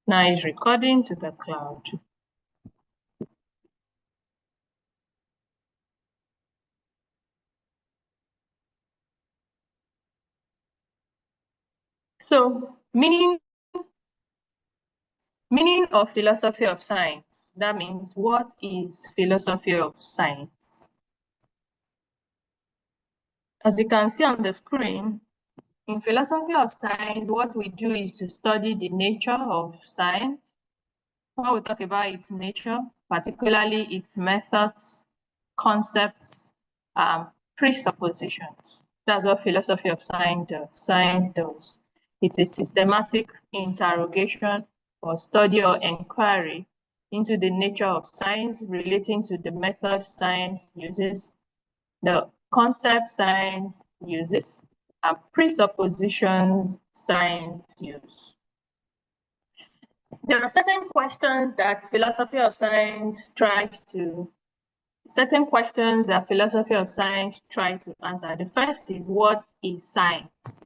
Now it's recording to the cloud. So meaning of philosophy of science. That means, what is philosophy of science? As you can see on the screen, in philosophy of science, what we do is to study the nature of science. When we talk about its nature, particularly its methods, concepts, presuppositions. That's what philosophy of science does. It's a systematic interrogation or study or inquiry into the nature of science, relating to the method science uses, the concept science uses, and presuppositions science uses. There are certain questions that philosophy of science tries to answer. The first is, what is science?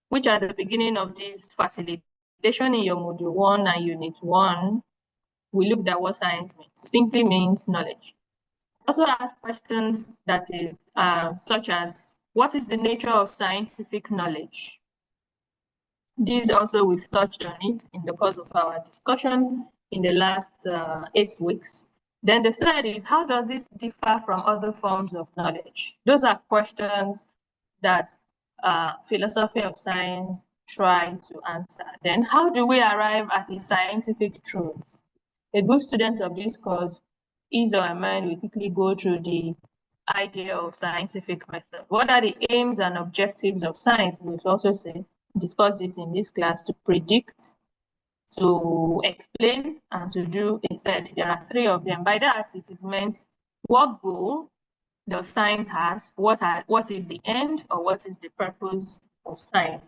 Which at the beginning of this facilitation in your module 1 and unit 1, we looked at what science means. Simply means knowledge. Also ask questions that is such as, what is the nature of scientific knowledge? This also we've touched on it in the course of our discussion in the last 8 weeks. Then the third is, how does this differ from other forms of knowledge? Those are questions that philosophy of science try to answer. Then how do we arrive at a scientific truth? A good student of this course, his or her mind will quickly go through the idea of scientific method. What are the aims and objectives of science? We'll also discussed it in this class: to predict, to explain, and to do a third. There are 3 of them. By that, it is meant, what goal does science has? What is the end, or what is the purpose of science?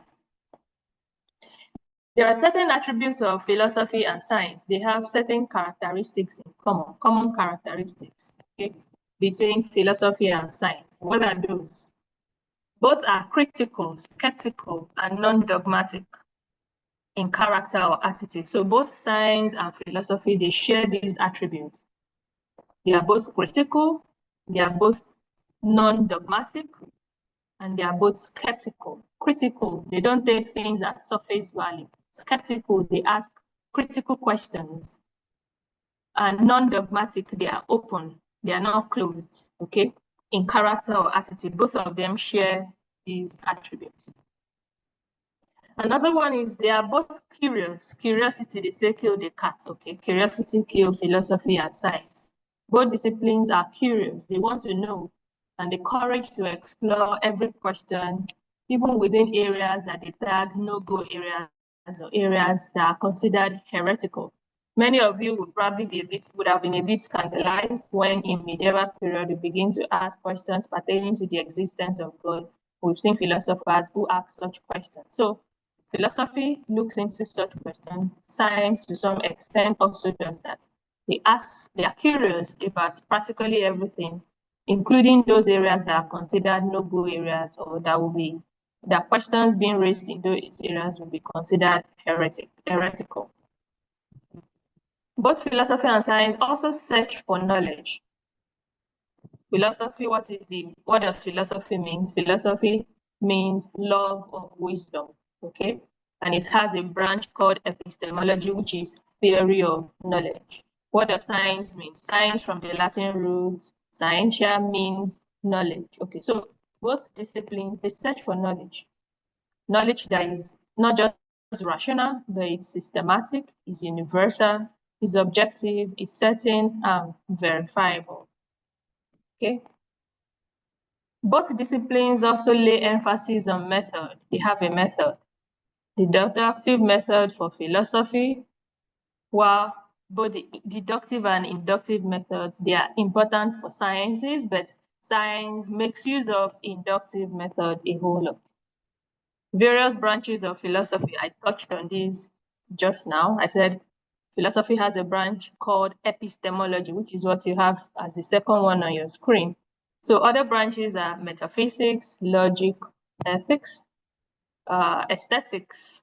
There are certain attributes of philosophy and science. They have certain characteristics in common characteristics, okay, between philosophy and science. What are those? Both are critical, skeptical, and non-dogmatic in character or attitude. So both science and philosophy, they share these attributes. They are both critical, they are both non-dogmatic, and they are both skeptical. Critical, they don't take things at surface value. Skeptical, they ask critical questions. And non-dogmatic, they are open, they are not closed, okay? In character or attitude, both of them share these attributes. Another one is, they are both curious. Curiosity, they say, kill the cat, okay? Curiosity kills philosophy and science. Both disciplines are curious. They want to know, and the courage to explore every question, even within areas that they tag no-go areas or areas that are considered heretical. Many of you would probably would have been a bit scandalized when in medieval period we begin to ask questions pertaining to the existence of God. We've seen philosophers who ask such questions. So philosophy looks into such questions. Science, to some extent, also does that. They are curious about practically everything, including those areas that are considered no-go areas, or that questions being raised in those areas will be considered heretical. Both philosophy and science also search for knowledge. Philosophy, what does philosophy mean? Philosophy means love of wisdom, okay? And it has a branch called epistemology, which is theory of knowledge. What does science mean? Science, from the Latin root, scientia, means knowledge. Okay, so both disciplines, they search for knowledge. Knowledge that is not just rational, but it's systematic, it's universal, it's objective, it's certain, and verifiable. Okay. Both disciplines also lay emphasis on method. They have a method. The deductive method for philosophy, while both the deductive and inductive methods, they are important for sciences, but science makes use of inductive method a whole lot. Various branches of philosophy, I touched on this just now. I said philosophy has a branch called epistemology, which is what you have as the second one on your screen. So other branches are metaphysics, logic, ethics, aesthetics,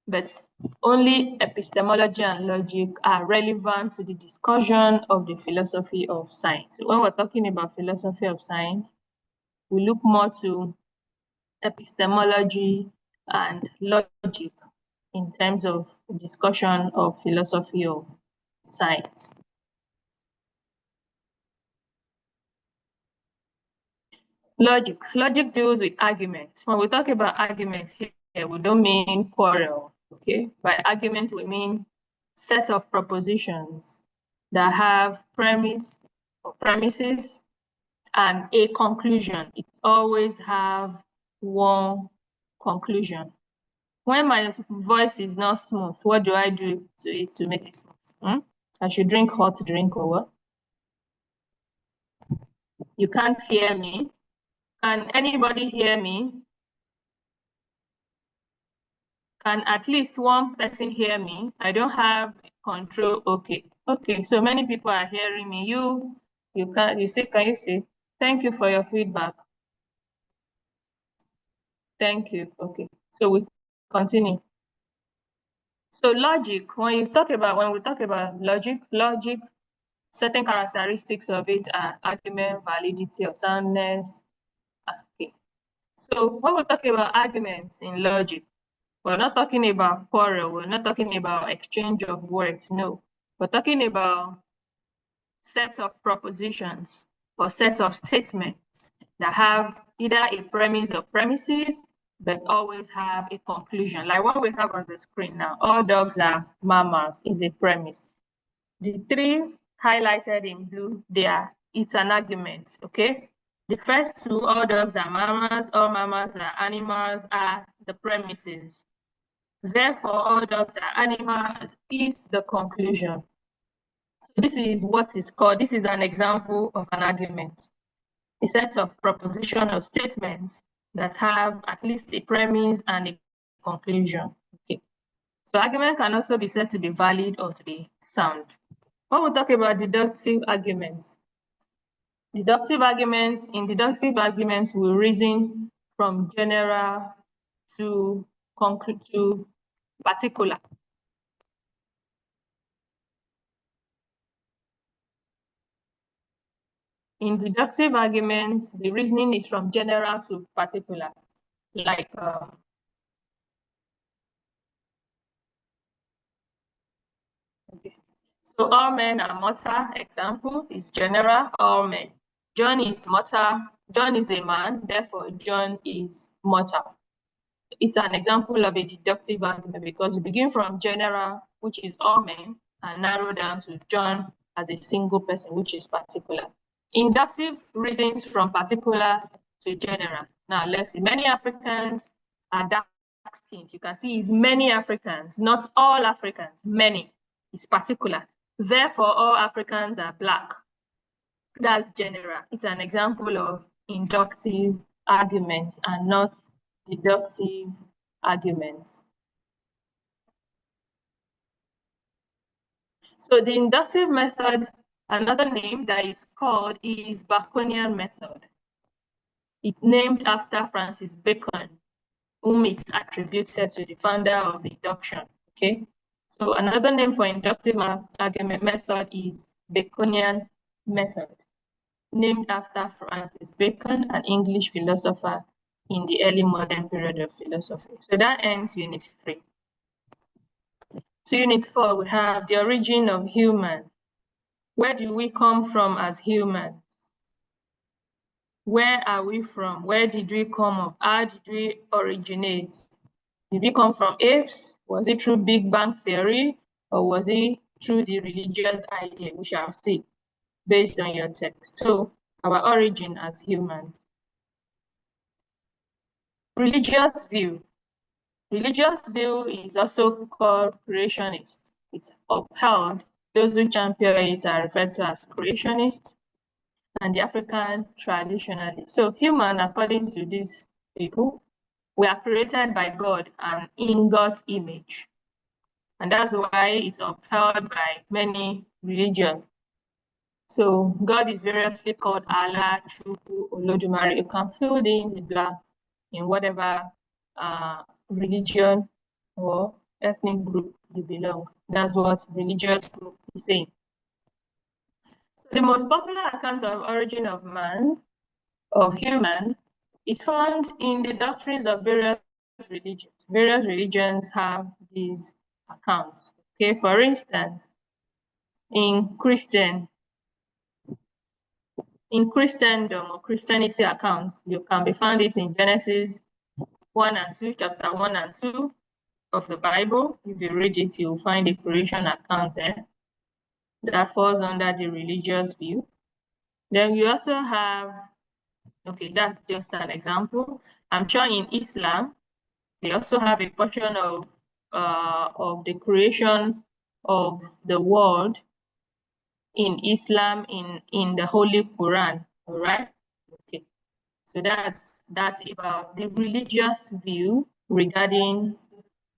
but only epistemology and logic are relevant to the discussion of the philosophy of science. So when we're talking about philosophy of science, we look more to epistemology and logic in terms of discussion of philosophy of science. Logic deals with arguments. When we talk about arguments here, we don't mean quarrel, okay? By argument, we mean set of propositions that have premise or premises and a conclusion. It always have one conclusion. When my voice is not smooth, what do I do to it to make it smooth? I should drink hot drink or what? You can't hear me. Can anybody hear me? Can at least one person hear me? I don't have control. Okay. Okay. So many people are hearing me. You can you see, can you see? Thank you for your feedback. Thank you. Okay. So we continue. So logic, when we talk about logic, certain characteristics of it are argument, validity, or soundness. Okay. So when we're talking about arguments in logic, we're not talking about quarrel, we're not talking about exchange of words, no. We're talking about sets of propositions or sets of statements that have either a premise or premises, but always have a conclusion. Like what we have on the screen now, all dogs are mammals is a premise. The three highlighted in blue, it's an argument, okay? The first two, all dogs are mammals, all mammals are animals, are the premises. Therefore, all dogs are animals is the conclusion. So this is what is called, this is an example of an argument. A set of proposition or statements that have at least a premise and a conclusion. Okay. So argument can also be said to be valid or to be sound. When we talk about deductive arguments, in deductive arguments, we reason from general to concrete to particular. In deductive arguments, the reasoning is from general to particular. Like okay. So all men are mortal. Example is general, all men. John is mortal. John is a man, therefore John is mortal. It's an example of a deductive argument because we begin from general, which is all men, and narrow down to John as a single person, which is particular. Inductive reasons from particular to general. Now let's see, many Africans are dark-skinned. You can see it's many Africans, not all Africans, many. It's particular. Therefore, all Africans are black. That's general. It's an example of inductive argument and not deductive arguments. So the inductive method, another name that it's called is Baconian method. It's named after Francis Bacon, whom it's attributed to the founder of induction. Okay. So another name for inductive argument method is Baconian method, named after Francis Bacon, an English philosopher in the early modern period of philosophy. So that ends Unit 3. So Unit 4, we have the origin of human. Where do we come from as humans? Where are we from? Where did we come up? How did we originate? Did we come from apes? Was it through Big Bang theory? Or was it through the religious idea? We shall see based on your text. So our origin as humans. Religious view. Religious view is also called creationist. It's upheld. Those who champion it are referred to as creationists, and the African traditionalists. So human, according to these people, we are created by God and in God's image. And that's why it's upheld by many religions. So God is variously called Allah, Chukwu, Olodumare. You can fill in the blank in whatever religion or ethnic group you belong. That's what religious group is saying. The most popular account of origin of man, of human, is found in the doctrines of various religions. Various religions have these accounts. Okay, for instance, in Christendom or Christianity accounts, you can be found it in Genesis 1 and 2, chapter 1 and 2 of the Bible. If you read it, you'll find a creation account there that falls under the religious view. Then you also have, okay, that's just an example. I'm sure in Islam, they also have a portion of the creation of the world in Islam in the Holy Quran. All right. Okay. So that's about the religious view regarding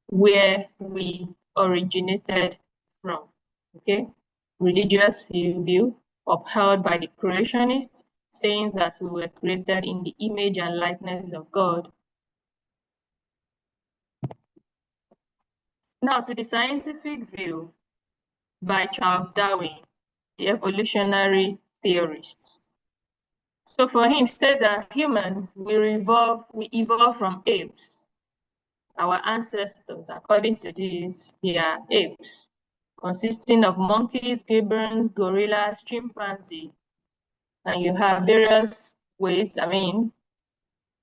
where we originated from. Okay. Religious view upheld by the creationists, saying that we were created in the image and likeness of God. Now to the scientific view by Charles Darwin, the evolutionary theorist. So for him, said that humans, we evolve from apes. Our ancestors, according to this, they are apes, consisting of monkeys, gibbons, gorillas, chimpanzee. And you have various ways,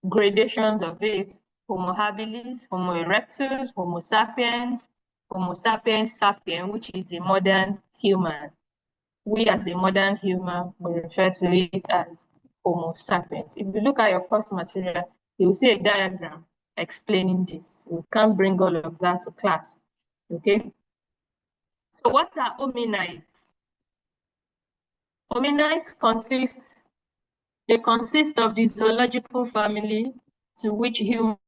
gradations of it: Homo habilis, Homo erectus, Homo sapiens sapien, which is the modern human. We as a modern human will refer to it as Homo sapiens. If you look at your course material, you will see a diagram explaining this. We can't bring all of that to class, okay? So what are hominids? Hominids consist of the zoological family to which human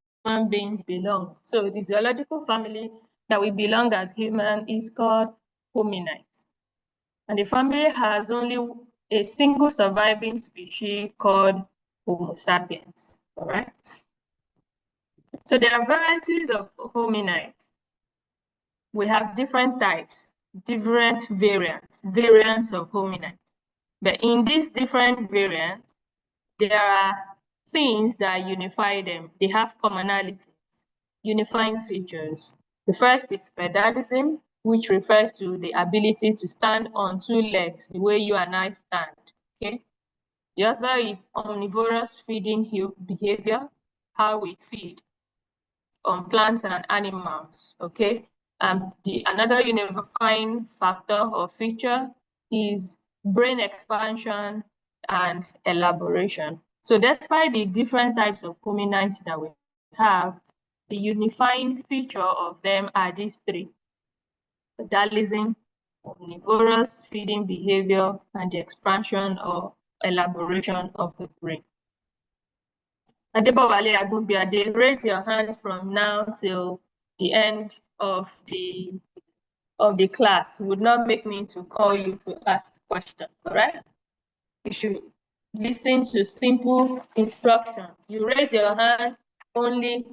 beings belong. So the zoological family that we belong as human is called hominids. And the family has only a single surviving species called Homo sapiens. All right. So there are varieties of hominids. We have different types, different variants of hominids. But in these different variants, there are things that unify them. They have commonalities, unifying features. The first is pedalism, which refers to the ability to stand on two legs, the way you and I stand, okay? The other is omnivorous feeding behavior, how we feed on plants and animals, okay? Another unifying factor or feature is brain expansion and elaboration. So despite the different types of hominids that we have, the unifying feature of them are these three: pedalism, omnivorous feeding behavior, and the expansion or elaboration of the brain. Adebowale Agunbiade, raise your hand from now till the end of the class. Would not make me to call you to ask questions, all right? You should listen to simple instructions. You raise your hand only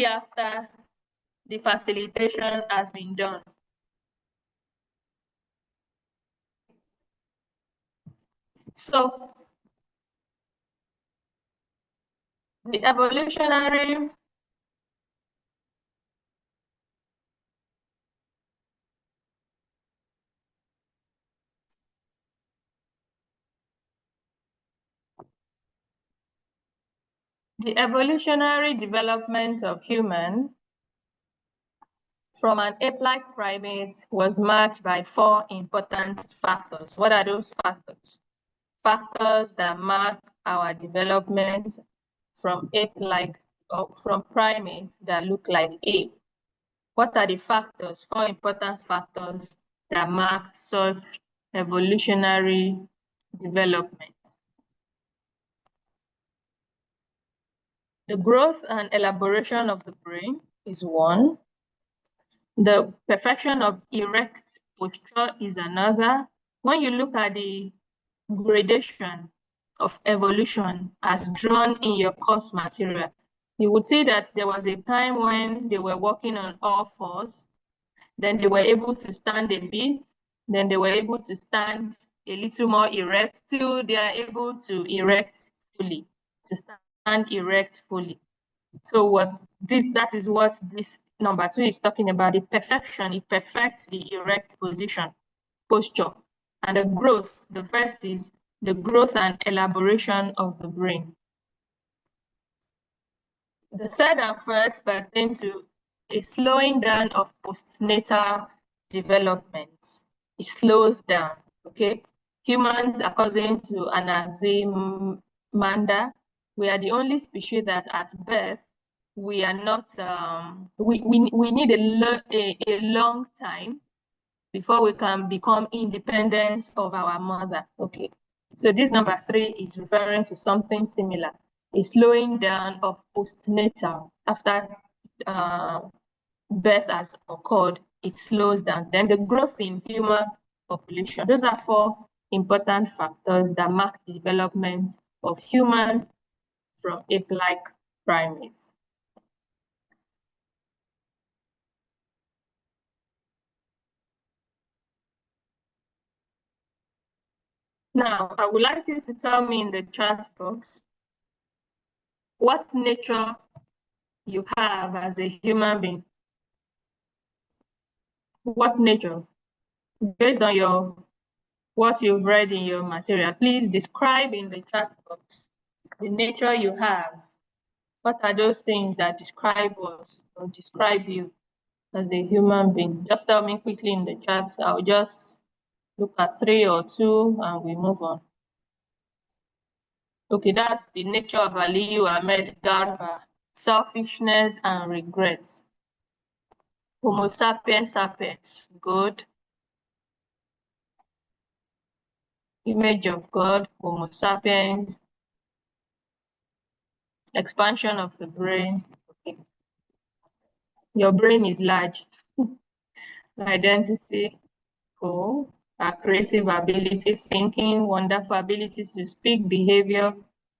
after the facilitation has been done. So the evolutionary development of human from an ape-like primate was marked by four important factors. What are those factors? Factors that mark our development from ape-like or from primates that look like ape. What are the factors, four important factors that mark such evolutionary development? The growth and elaboration of the brain is one. The perfection of erect posture is another. When you look at the gradation of evolution as drawn in your course material, You would see that there was a time when they were walking on all fours, then they were able to stand a bit, then they were able to stand a little more erect till they are able to erect fully, to stand erect fully. So that is what this number 2 is talking about, the perfection. It perfects the erect posture. And the growth, the first is the growth and elaboration of the brain. The third and fourth pertain to a slowing down of postnatal development. It slows down, okay? Humans, according to Anaximanda, we are the only species that at birth, we are not, we need a long time before we can become independent of our mother, okay? So this number 3 is referring to something similar, a slowing down of postnatal. After birth has occurred, it slows down. Then the growth in human population. Those are 4 important factors that mark the development of human from ape-like primates. Now, I would like you to tell me in the chat box what nature you have as a human being. What nature, based on what you've read in your material, please describe in the chat box the nature you have. What are those things that describe us or describe you as a human being? Just tell me quickly in the chat. I'll just look at 3 or 2 and we move on. Okay, that's the nature of Aliyu Ahmed Garba, selfishness and regrets. Homo sapiens sapiens, good. Image of God, Homo sapiens, expansion of the brain. Okay. Your brain is large. Identity, cool. Our creative ability, thinking, wonderful abilities to speak, behavior,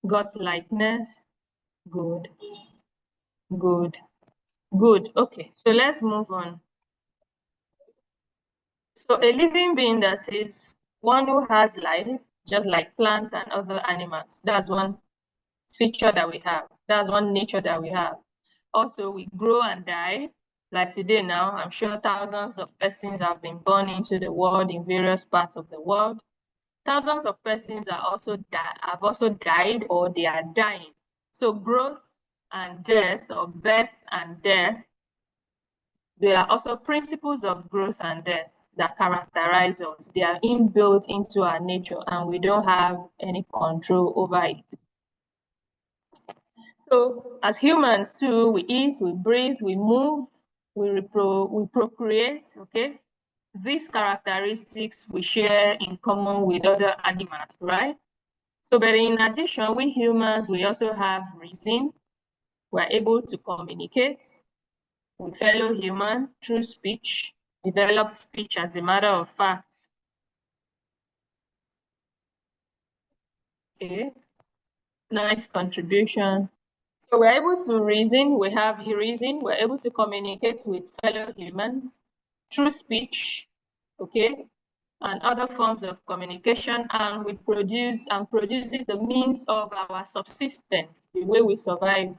godlikeness, good, good, good. Okay, so let's move on. So a living being, that is one who has life, just like plants and other animals. That's one feature that we have. That's one nature that we have. Also, we grow and die. Like today now, I'm sure thousands of persons have been born into the world in various parts of the world. Thousands of persons have also died or they are dying. So growth and death, or birth and death, they are also principles of growth and death that characterize us. They are inbuilt into our nature and we don't have any control over it. So as humans too, we eat, we breathe, we move, we procreate, okay? These characteristics we share in common with other animals, right? So, but in addition, we humans, we also have reason. We're able to communicate with fellow humans through speech, developed speech as a matter of fact. Okay, nice contribution. So we're able to reason, we have reason, we're able to communicate with fellow humans through speech, okay, and other forms of communication, and we produces the means of our subsistence, the way we survive,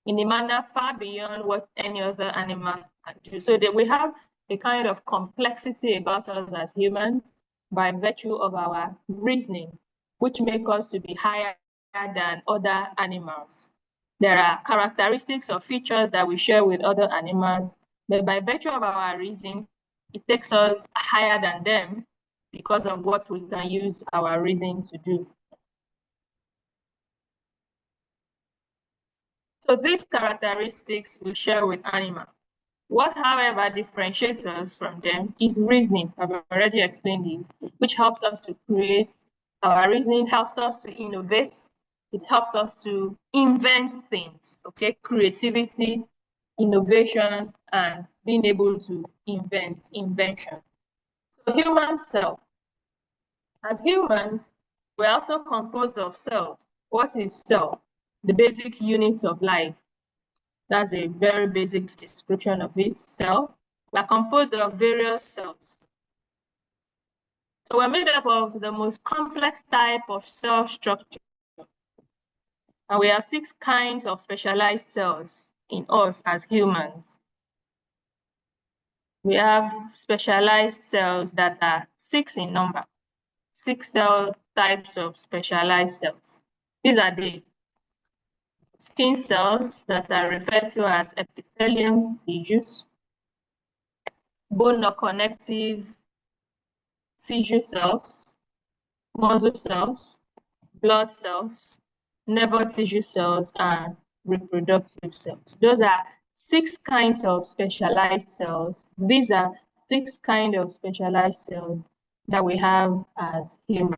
in a manner far beyond what any other animal can do. So that we have a kind of complexity about us as humans by virtue of our reasoning, which make us to be higher than other animals. There are characteristics or features that we share with other animals, but by virtue of our reason, it takes us higher than them because of what we can use our reason to do. So these characteristics we share with animals. What, however, differentiates us from them is reasoning. I've already explained it, which helps us to create. Our reasoning helps us to innovate. It helps us to invent things, okay? Creativity, innovation, and being able to invent, invention. So human self. As humans, we're also composed of self. What is self? the basic unit of life. That's a very basic description of it. Cell. We are composed of various cells. So we're made up of the most complex type of cell structure. And we have 6 kinds of specialized cells in us as humans. We have specialized cells that are 6 in number. 6 cell types of specialized cells. These are the skin cells that are referred to as epithelium tissues, bone or connective tissue cells, muscle cells, blood cells, nervous tissue cells, and reproductive cells. Those are 6 kinds of specialized cells. These are 6 kinds of specialized cells that we have as humans.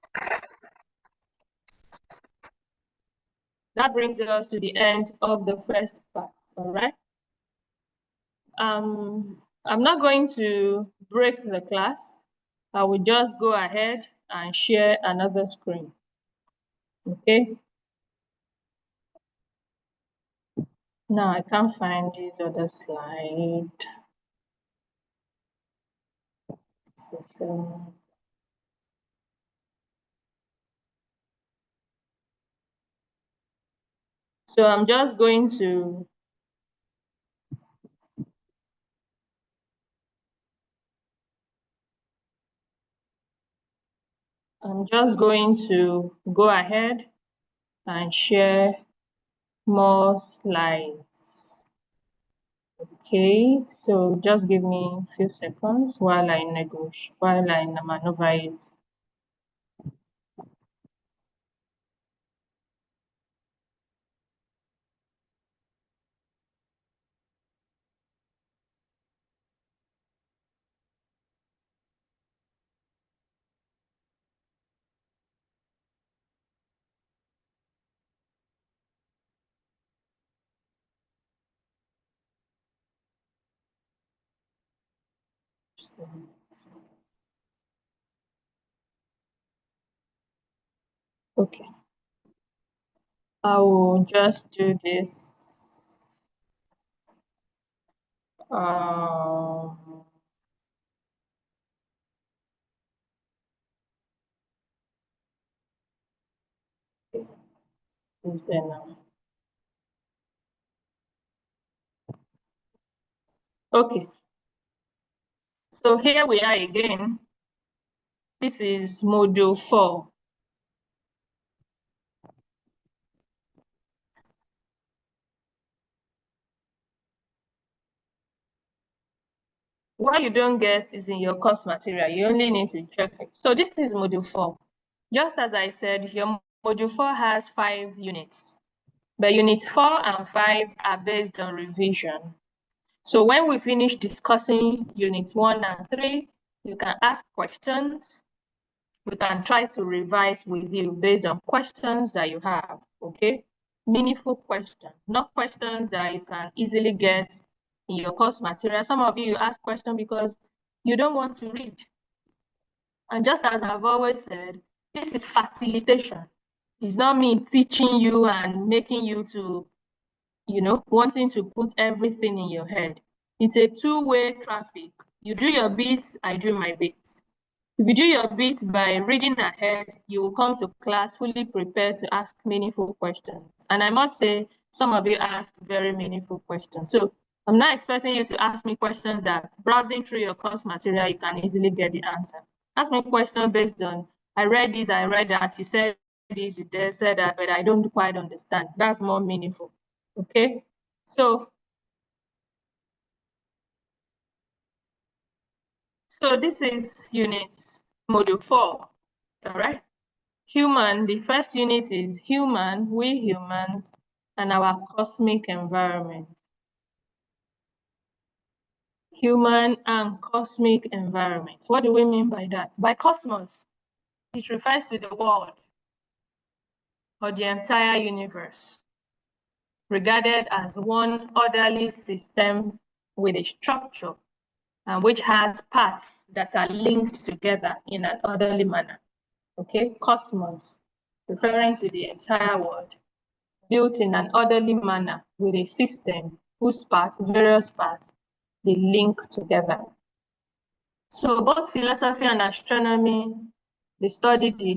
That brings us to the end of the first part, all right? I'm not going to break the class. I will just go ahead and share another screen, okay? Now I can't find this other slide. So I'm just going to go ahead and share more slides. Okay, so just give me a few seconds while I maneuver it. Okay, I will just do this. Is there now? Okay, so here we are again. This is module 4. What you don't get is in your course material. You only need to check it. So this is module 4. Just as I said, your module 4 has 5 units, but units 4 and 5 are based on revision. So when we finish discussing units 1 and 3, you can ask questions. We can try to revise with you based on questions that you have, okay? Meaningful questions, not questions that you can easily get in your course material. Some of you ask questions because you don't want to read. And just as I've always said, this is facilitation. It's not me teaching you and making you to, wanting to put everything in your head. It's a two-way traffic. You do your bit, I do my bit. If you do your bit by reading ahead, you will come to class fully prepared to ask meaningful questions. And I must say, some of you ask very meaningful questions. So I'm not expecting you to ask me questions that browsing through your course material, you can easily get the answer. Ask me questions based on, I read this, I read that, you said this, you said that, but I don't quite understand. That's more meaningful, okay? So this is module 4, all right? Human, the first unit is human, we humans, and our cosmic environment. Human and cosmic environment. What do we mean by that? By cosmos, it refers to the world or the entire universe, regarded as one orderly system with a structure and which has parts that are linked together in an orderly manner. Okay, cosmos, referring to the entire world. built in an orderly manner with a system whose parts, various parts, they link together. So both philosophy and astronomy, they study the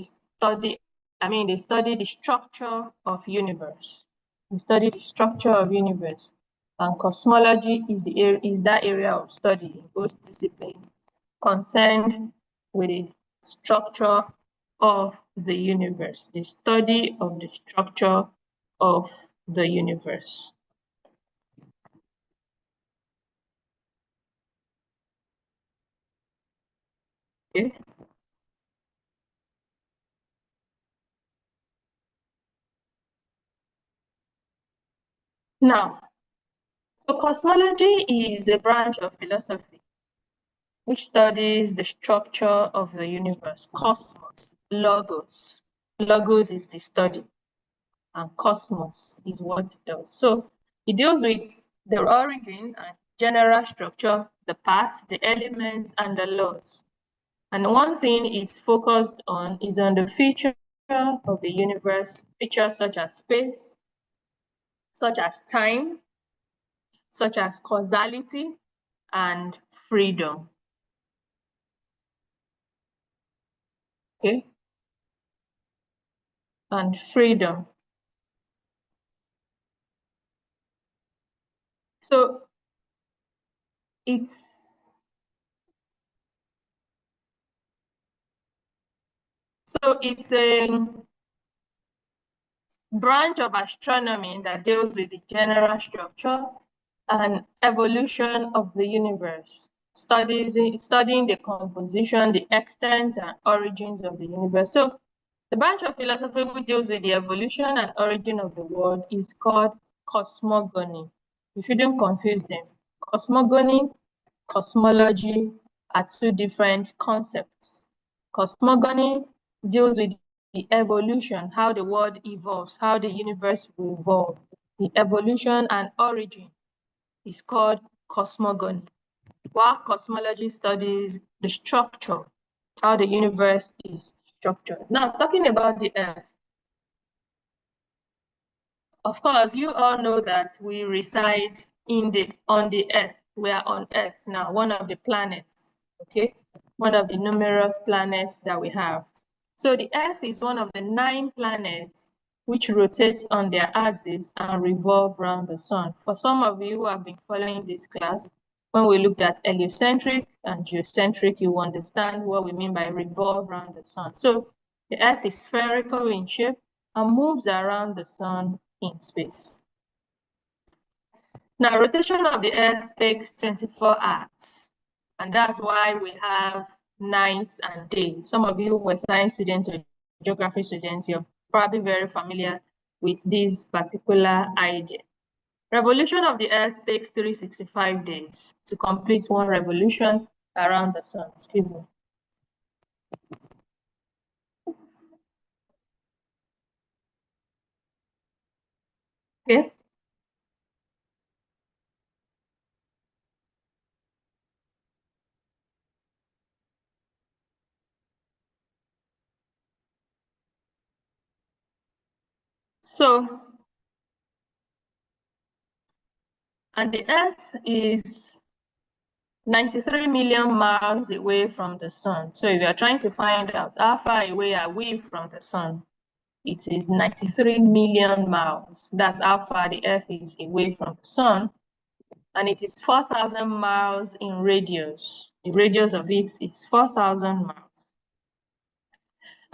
structure of universe. We study the structure of universe, and cosmology is that area of study in both disciplines concerned with the structure of the universe, the study of the structure of the universe. Okay. Now, so cosmology is a branch of philosophy which studies the structure of the universe. Cosmos, logos. Logos is the study, and cosmos is what it does. So it deals with the origin and general structure, the parts, the elements, and the laws. And one thing it's focused on is on the feature of the universe, features such as space, such as time, such as causality, and freedom. Okay, and freedom. So it's a branch of astronomy that deals with the general structure and evolution of the universe, studying the composition, the extent, and origins of the universe. So the branch of philosophy which deals with the evolution and origin of the world is called cosmogony. You shouldn't confuse them. Cosmogony, cosmology are two different concepts. Cosmogony deals with the evolution, how the world evolves, how the universe will evolve. The evolution and origin is called cosmogony, while cosmology studies the structure, how the universe is structured. Now, talking about the Earth, of course, you all know that we reside on the Earth. We are on Earth now, one of the planets, okay? One of the numerous planets that we have. So the Earth is one of the 9 planets which rotate on their axis and revolve around the sun. For some of you who have been following this class, when we looked at heliocentric and geocentric, you understand what we mean by revolve around the sun. So the Earth is spherical in shape and moves around the sun in space. Now, rotation of the Earth takes 24 hours, and that's why we have nights and days. Some of you were science students or geography students, you're probably very familiar with this particular idea. Revolution of the Earth takes 365 days to complete one revolution around the sun. Excuse me. Okay. So, and the Earth is 93 million miles away from the sun. So if you're trying to find out how far away are we from the sun, it is 93 million miles. That's how far the Earth is away from the sun. And it is 4,000 miles in radius. The radius of it is 4,000 miles.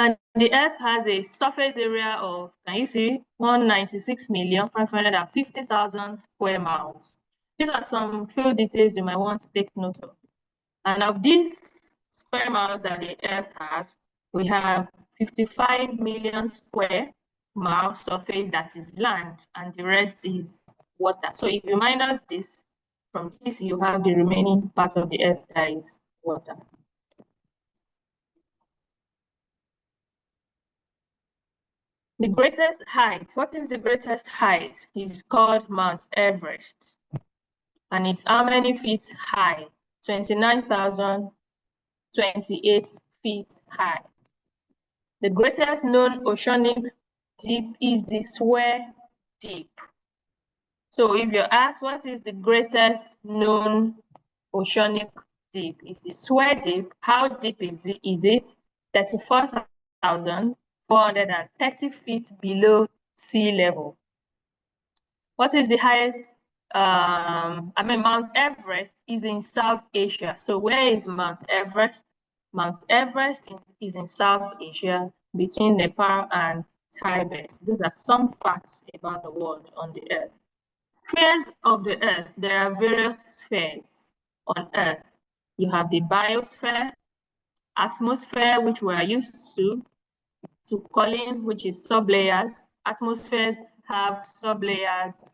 And the Earth has a surface area of, can you see, 196,550,000 square miles. These are some few details you might want to take note of. And of these square miles that the Earth has, we have 55 million square miles surface that is land, and the rest is water. So if you minus this, from this you have the remaining part of the Earth that is water. The greatest height, what is the greatest height? It's called Mount Everest. And it's how many feet high? 29,028 feet high. The greatest known oceanic deep is the Seward deep. So if you're asked what is the greatest known oceanic deep, it's the Sewell Deep. How deep is it? 34,430 feet below sea level. What is the highest? Mount Everest is in South Asia. So where is Mount Everest? Mount Everest is in South Asia between Nepal and Tibet. Those are some facts about the world on the earth. Spheres of the earth. There are various spheres on earth. You have the biosphere, atmosphere, which we are used to calling, which is sublayers. Atmospheres have sublayers,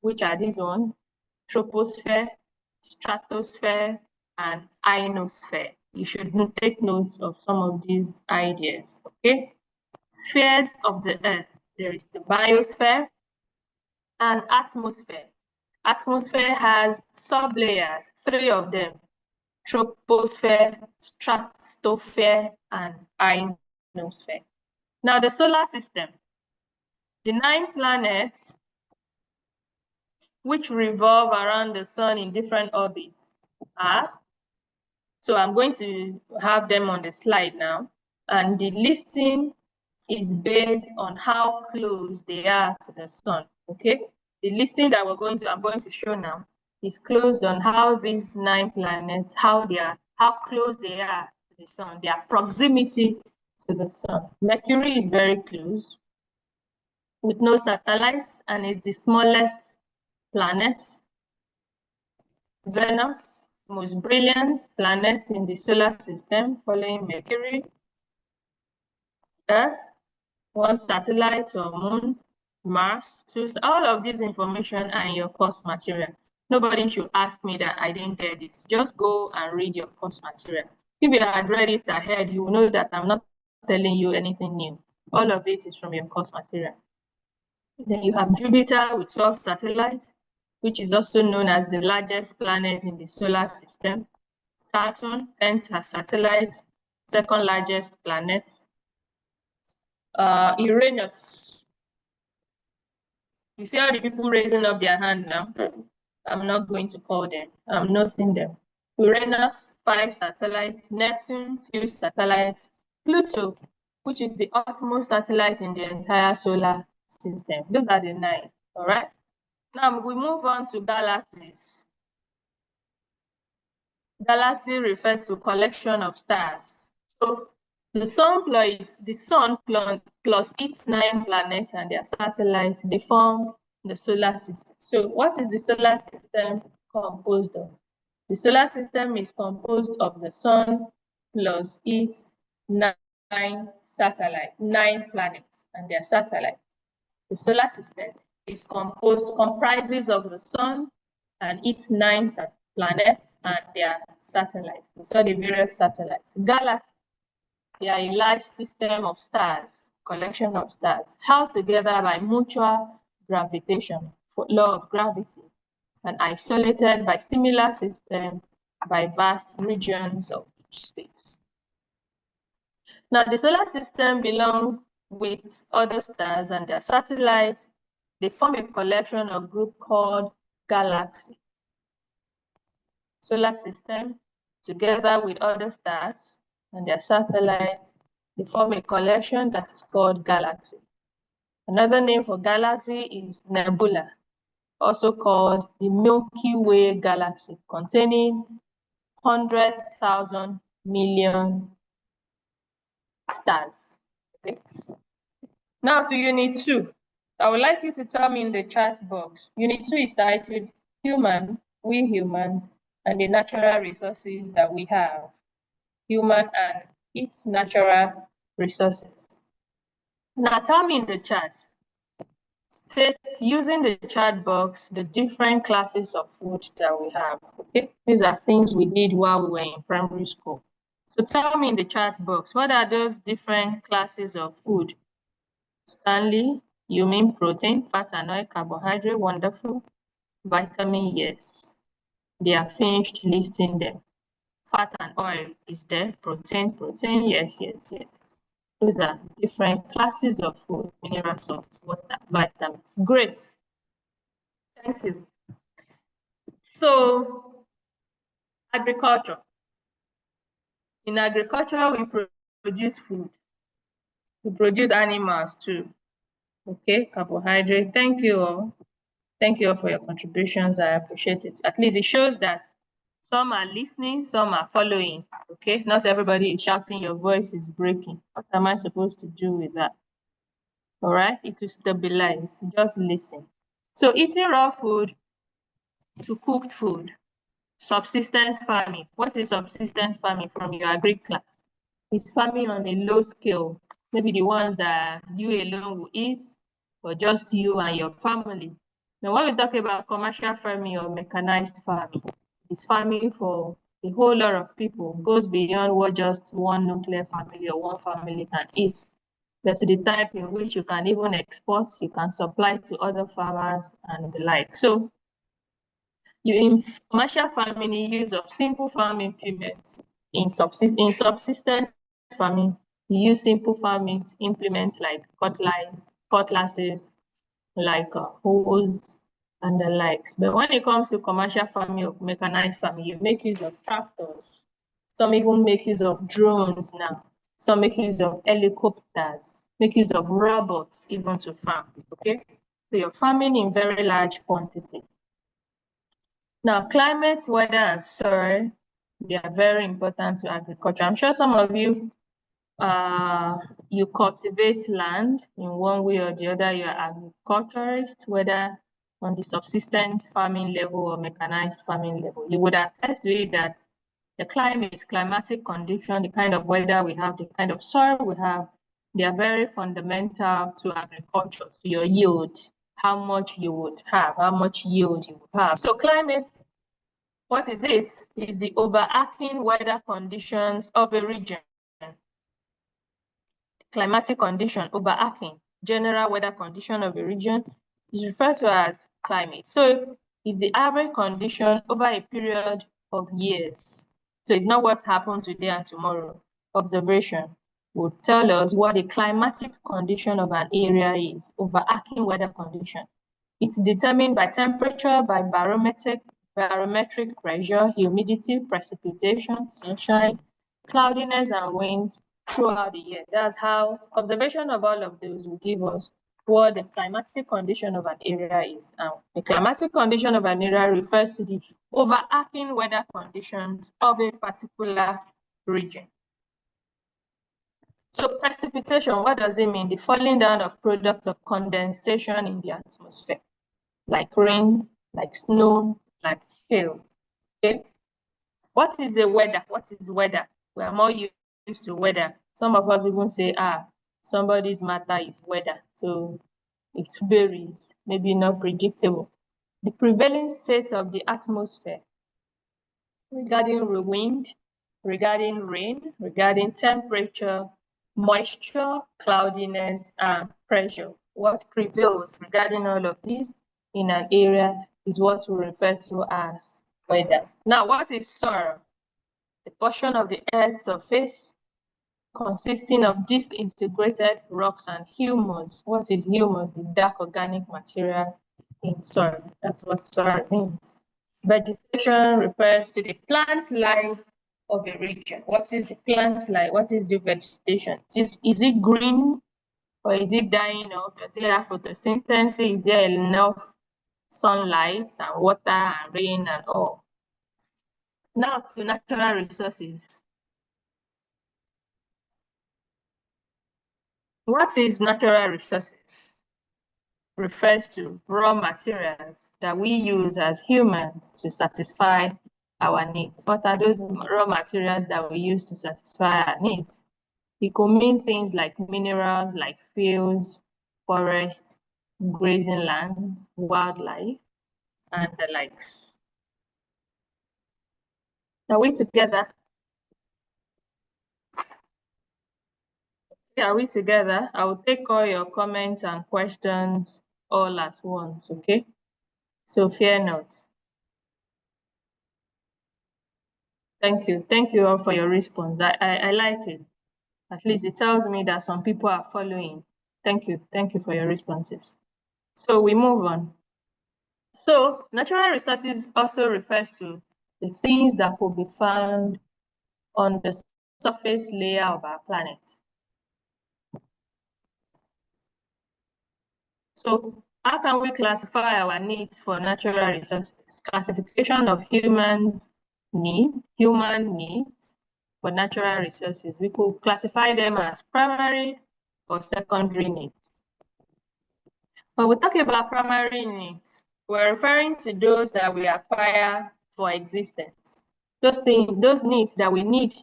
which are these one: troposphere, stratosphere, and ionosphere. You should take notes of some of these ideas, okay? Spheres of the earth. There is the biosphere and atmosphere. Atmosphere has sublayers, 3 of them: troposphere, stratosphere, and ionosphere. Now, the solar system. The 9 planets which revolve around the sun in different orbits are, so I'm going to have them on the slide now, and the listing is based on how close they are to the sun, okay? The listing that I'm going to show now is closed on how these 9 planets, how close they are to the sun, their proximity to the sun. Mercury is very close with no satellites and is the smallest planet. Venus, most brilliant planet in the solar system, following Mercury. Earth, 1 satellite or moon. Mars, 2. All of this information are in your course material. Nobody should ask me that I didn't get this. Just go and read your course material. If you had read it ahead, you will know that I'm not telling you anything new. All of it is from your course material. Then you have Jupiter with 12 satellites, which is also known as the largest planet in the solar system. Saturn, 10 satellites, 2nd largest planet. Uranus. You see all the people raising up their hand now? I'm not going to call them. I'm noting them. Uranus, 5 satellites. Neptune, few satellites. Pluto, which is the utmost satellite in the entire solar system. Those are the 9, all right? Now we move on to galaxies. Galaxy refers to collection of stars. So the sun plus its 9 planets and their satellites, they form the solar system. So what is the solar system composed of? The solar system is composed of the sun plus its 9 planets and their satellites. The solar system comprises of the sun and its 9 planets and their satellites. We saw the various satellites. Galaxies, they are a large system of stars, collection of stars, held together by mutual gravitation, law of gravity, and isolated by similar systems by vast regions of space. Now, the solar system belongs with other stars and their satellites. They form a collection or group called galaxy. Solar system, together with other stars and their satellites, they form a collection that is called galaxy. Another name for galaxy is nebula, also called the Milky Way galaxy, containing 100,000 million stars. Okay. Now to Unit 2. I would like you to tell me in the chat box. Unit 2 is titled Human, We Humans, and the Natural Resources that we have. Human and its natural resources. Now tell me in the chat. State using the chat box the different classes of food that we have. Okay, these are things we did while we were in primary school. So tell me in the chat box, what are those different classes of food? Stanley, you mean protein, fat and oil, carbohydrate, wonderful. Vitamin, yes. They are finished listing them. Fat and oil is there, protein, yes. Those are different classes of food, mineral salts, water, vitamins. Great. Thank you. So, agriculture. In agriculture, we produce food. We produce animals too. Okay, carbohydrate. Thank you all. Thank you all for your contributions. I appreciate it. At least it shows that some are listening, some are following. Okay, not everybody is shouting, your voice is breaking. What am I supposed to do with that? All right, it will stabilize. Just listen. So, eating raw food to cooked food. Subsistence farming. What is subsistence farming from your agri class? It's farming on a low scale. Maybe the ones that you alone will eat, or just you and your family. Now, when we talk about commercial farming or mechanized farming, it's farming for a whole lot of people, goes beyond what just one nuclear family or one family can eat. But to the type in which you can even export, you can supply to other farmers and the like. So in commercial farming, use of simple farm implements. In subsistence farming, you use simple farming implements like cutlasses, like hoes and the likes. But when it comes to commercial farming or mechanized farming, you make use of tractors. Some even make use of drones now. Some make use of helicopters, make use of robots even to farm. Okay, so you're farming in very large quantity. Now, climate, weather, and soil, they are very important to agriculture. I'm sure some of you, you cultivate land in one way or the other. You're agriculturist, whether on the subsistence farming level or mechanized farming level. You would attest to it that the climatic condition, the kind of weather we have, the kind of soil we have, they are very fundamental to agriculture, to your yield, how much you would have, how much yield you would have. So climate, what is it? Is the overarching weather conditions of a region. Climatic condition, overarching, general weather condition of a region is referred to as climate. So it's the average condition over a period of years. So it's not what's happened today and tomorrow. Observation would tell us what the climatic condition of an area is, overarching weather condition. It's determined by temperature, by barometric pressure, humidity, precipitation, sunshine, cloudiness, and wind throughout the year. That's how observation of all of those will give us what the climatic condition of an area is. The climatic condition of an area refers to the overarching weather conditions of a particular region. So precipitation, what does it mean? The falling down of product of condensation in the atmosphere, like rain, like snow, like hail. Okay. What is the weather? What is weather? We are more used to weather. Some of us even say, somebody's matter is weather. So it varies, maybe not predictable. The prevailing state of the atmosphere regarding wind, regarding rain, regarding temperature, moisture, cloudiness, and pressure. What prevails regarding all of these in an area is what we refer to as weather. Now, what is soil? The portion of the Earth's surface consisting of disintegrated rocks and humus. What is humus? The dark organic material in soil. That's what soil means. Vegetation refers to the plant life of a region. What is the plant life? What is the vegetation? Is it green or is it dying off? Does it have photosynthesis? Is there enough sunlight and water and rain and all? Now to natural resources. What is natural resources? Refers to raw materials that we use as humans to satisfy our needs. What are those raw materials that we use to satisfy our needs? It could mean things like minerals, like fields, forests, grazing lands, wildlife, and the likes. Are we together? Are we together? I will take all your comments and questions all at once, okay? So fear not. Thank you. Thank you all for your response. I like it. At least it tells me that some people are following. Thank you. Thank you for your responses. So we move on. So natural resources also refers to the things that could be found on the surface layer of our planet. So how can we classify our needs for natural resources? Classification of human needs for natural resources. We could classify them as primary or secondary needs. When we talk about primary needs, we're referring to those that we acquire for existence. Those needs that we need,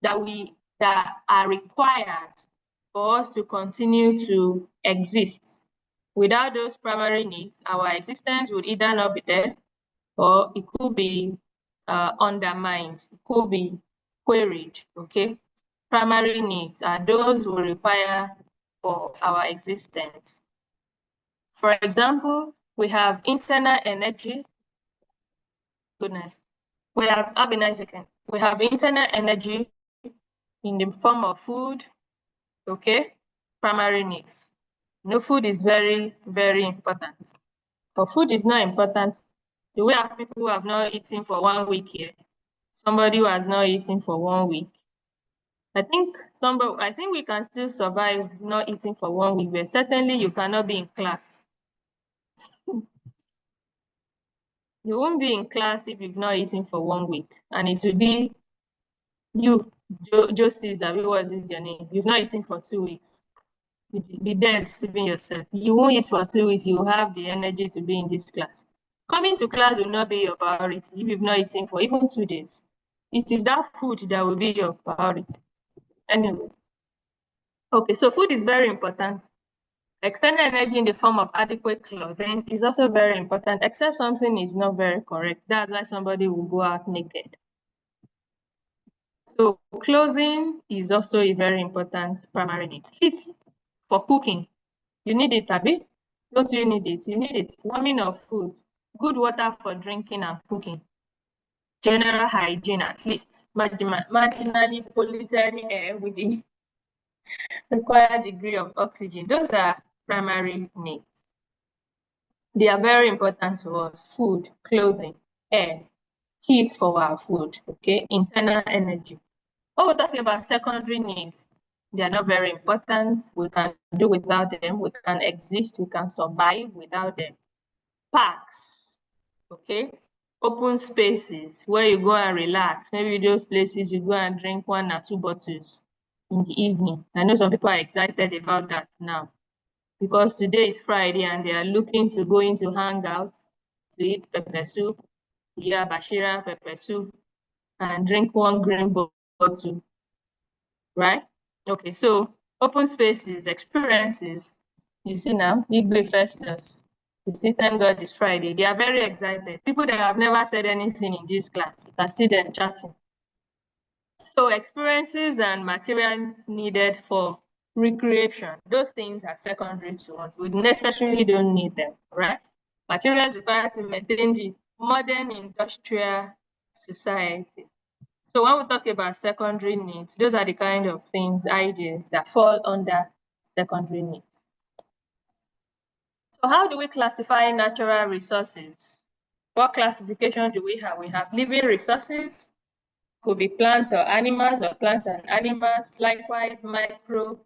that are required for us to continue to exist. Without those primary needs, our existence would either not be there or it could be undermined, it could be queried, okay? Primary needs are those we require for our existence. For example, we have internal energy. Good night. Have a nice weekend. We have internal energy in the form of food, okay? Primary needs. No, food is very, very important. But food is not important. Do we have people who have not eaten for 1 week here? Somebody who has not eaten for 1 week. I think we can still survive not eating for 1 week, but certainly you cannot be in class. You won't be in class if you've not eaten for 1 week. And it will be you, Josie, what is your name? You've not eaten for 2 weeks. You'll be there deceiving yourself. You won't eat for 2 weeks, you will have the energy to be in this class. Coming to class will not be your priority if you've not eaten for even 2 days. It is that food that will be your priority. Anyway. Okay, so food is very important. External energy in the form of adequate clothing is also very important, except something is not very correct. That's why somebody will go out naked. So clothing is also a very important primary need. Heat for cooking, you need it, Abi? Don't you need it? You need it. Warming of food, good water for drinking and cooking, general hygiene at least, marginally polluted air with the required degree of oxygen. Those are primary needs. They are very important to us. Food, clothing, air, heat for our food, okay? Internal energy. When we're talking about secondary needs, they are not very important. We can do without them. We can exist. We can survive without them. Parks, okay? Open spaces where you go and relax. Maybe those places you go and drink 1 or 2 bottles in the evening. I know some people are excited about that now because today is Friday and they are looking to go into hangout to eat pepper soup, yeah, Bashira pepper soup, and drink 1 green bottle, right? Okay, so open spaces, experiences, you see now, Igbe Festus, you see, thank God it's Friday. They are very excited. People that have never said anything in this class, you can see them chatting. So experiences and materials needed for recreation, those things are secondary to us. We necessarily don't need them, right? Materials required to maintain the modern industrial society. So when we talk about secondary needs, those are the kind of things, ideas that fall under secondary needs. So how do we classify natural resources? What classification do we have? We have living resources, could be plants or plants and animals, likewise microorganisms.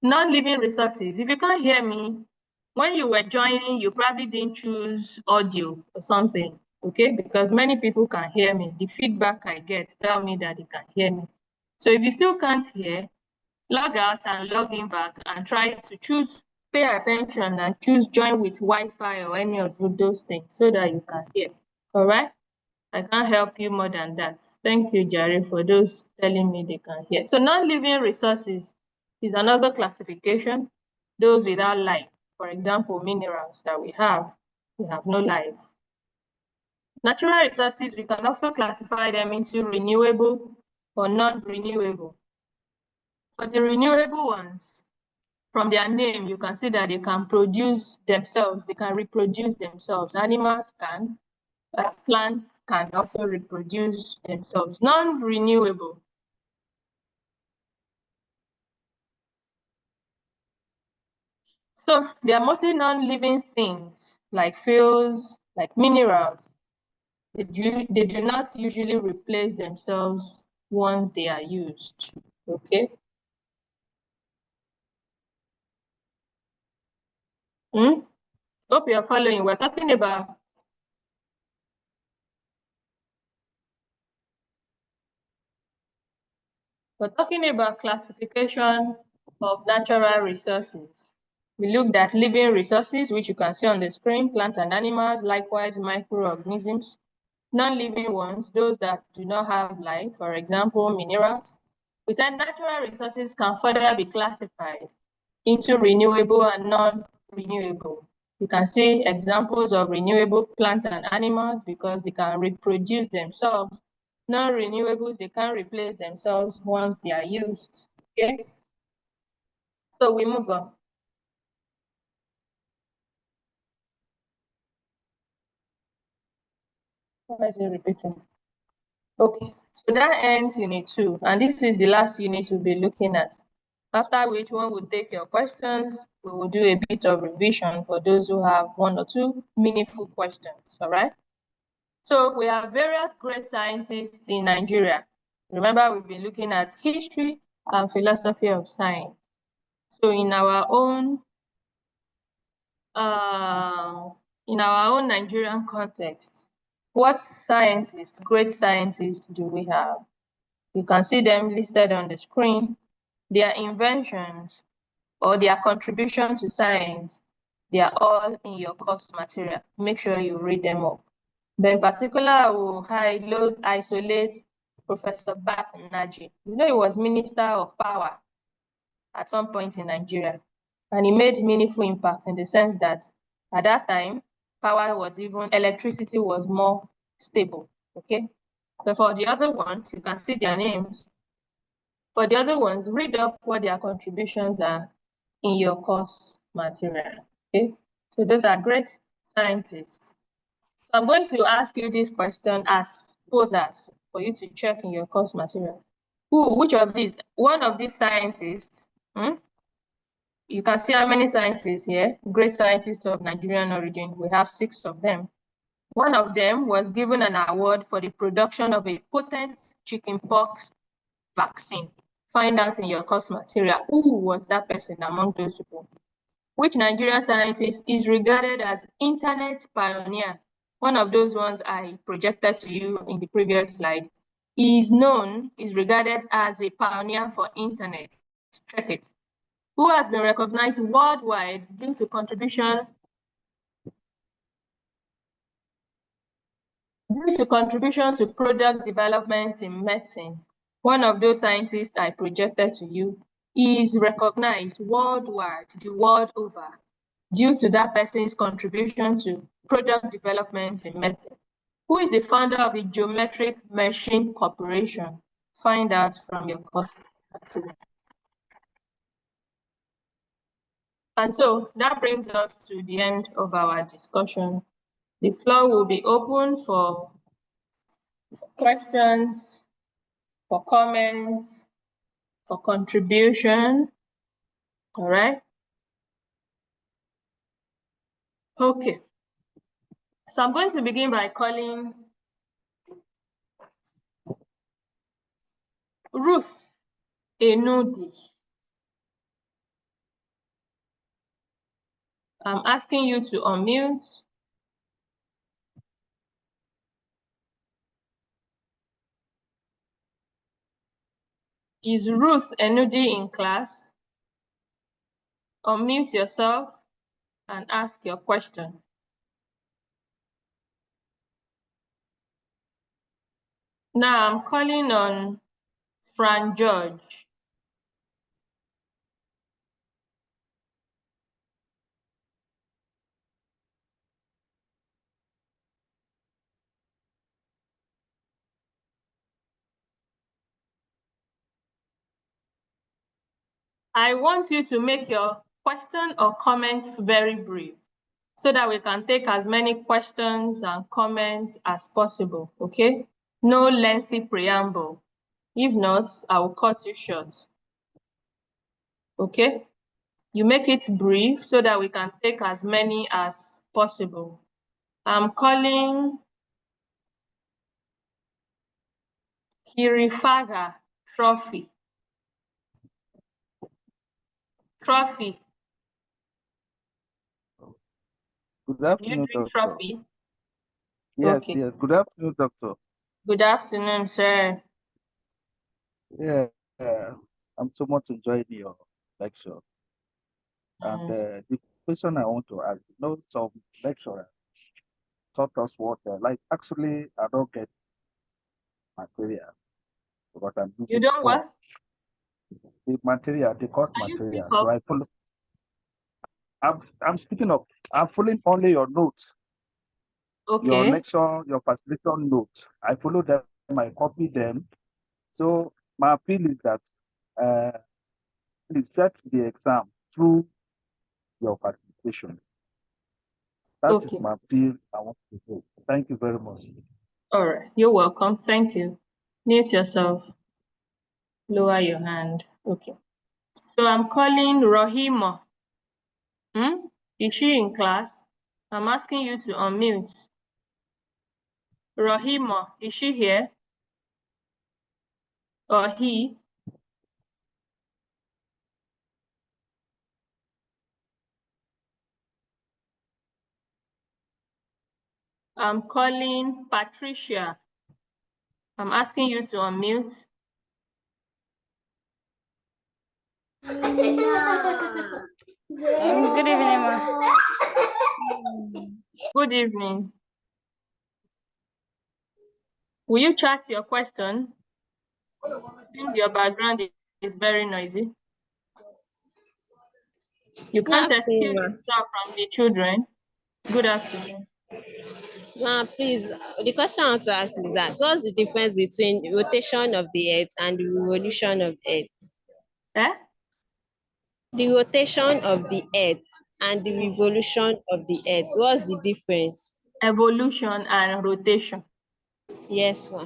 Non-living resources. If you can't hear me, when you were joining, you probably didn't choose audio or something, okay? Because many people can hear me. The feedback I get tell me that they can hear me. So if you still can't hear, log out and log in back and try to choose, pay attention and choose join with Wi-Fi or any of those things so that you can hear, all right? I can't help you more than that. Thank you, Jerry, for those telling me they can hear. So non-living resources is another classification. Those without life, for example, minerals that we have no life. Natural resources, we can also classify them into renewable or non-renewable. For the renewable ones, from their name, you can see that they can produce themselves, they can reproduce themselves. Animals can, plants can also reproduce themselves. Non-renewable. So they are mostly non-living things like fuels, like minerals. They do not usually replace themselves once they are used. Okay. Hmm? Hope you're following. We're talking about classification of natural resources. We looked at living resources, which you can see on the screen, plants and animals, likewise microorganisms. Non-living ones, those that do not have life, for example, minerals. We said natural resources can further be classified into renewable and non-renewable. You can see examples of renewable plants and animals because they can reproduce themselves. Non-renewables, they can't replace themselves once they are used. Okay, so we move on. Why is it repeating? Okay, so that ends unit 2, and this is the last unit we'll be looking at. After which one will take your questions. We will do a bit of revision for those who have one or two meaningful questions, all right? So we have various great scientists in Nigeria. Remember, we've been looking at history and philosophy of science. So uh, in our own Nigerian context, what scientists, great scientists do we have? You can see them listed on the screen. Their inventions or their contribution to science, they are all in your course material. Make sure you read them up. But in particular, I will isolate Professor Bat Naji. You know, he was Minister of Power at some point in Nigeria, and he made meaningful impact in the sense that at that time, electricity was more stable, okay? But for the other ones, you can see their names. For the other ones, read up what their contributions are in your course material, okay? So those are great scientists. So I'm going to ask you this question as posers for you to check in your course material. Which of these, one of these scientists, you can see how many scientists here, great scientists of Nigerian origin, we have 6 of them. One of them was given an award for the production of a potent chickenpox vaccine. Find out in your course material who was that person among those people. Which Nigerian scientist is regarded as internet pioneer? One of those ones I projected to you in the previous slide is regarded as a pioneer for internet. Check it. Who has been recognized worldwide due to contribution to product development in medicine. One of those scientists I projected to you is recognized worldwide, the world over, due to that person's contribution to product development in medicine. Who is the founder of the Geometric Machine Corporation? Find out from your course. And so that brings us to the end of our discussion. The floor will be open for questions, for comments, for contribution. All right. Okay. So I'm going to begin by calling Ruth Enudi. I'm asking you to unmute. Is Ruth Enudi in class? Unmute yourself and ask your question. Now I'm calling on Fran George. I want you to make your question or comments very brief. so that we can take as many questions and comments as possible, okay? No lengthy preamble. If not, I will cut you short, okay? You make it brief so that we can take as many as possible. I'm calling Kirifaga Trophy. Trophy. Good Do you afternoon, drink doctor. trophy? Yes, Okay. yes. Good afternoon, doctor. Good afternoon, sir. Yeah, I'm so much enjoying your lecture. And the question I want to ask, some lecturer taught us what, actually, I don't get material, but I'm You using don't form. what? The material, the course Can you speak material. So up? I follow. I'm speaking of. I'm following only your notes, your Okay. lecture, your facilitation notes. I follow them. I copy them. So my appeal is that uh, please set the exam through your participation. That is Okay. my appeal I want to do. Thank you very much. All right. You're welcome. Thank you. Mute yourself. Lower your hand. Okay. So I'm calling Rohima. Is she in class? I'm asking you to unmute. Rohima, is she here? Or he? I'm calling Patricia. I'm asking you to unmute. Good evening, ma. Good evening. Will you chat your question? Since your background is very noisy. You can't Good afternoon, excuse ma. yourself from the children. Good afternoon. Ma, please, the question I want to ask is that what's the difference between rotation of the earth and the revolution of earth? Eh? The rotation of the earth and the revolution of the earth, what's the difference? Evolution and rotation. Yes, ma.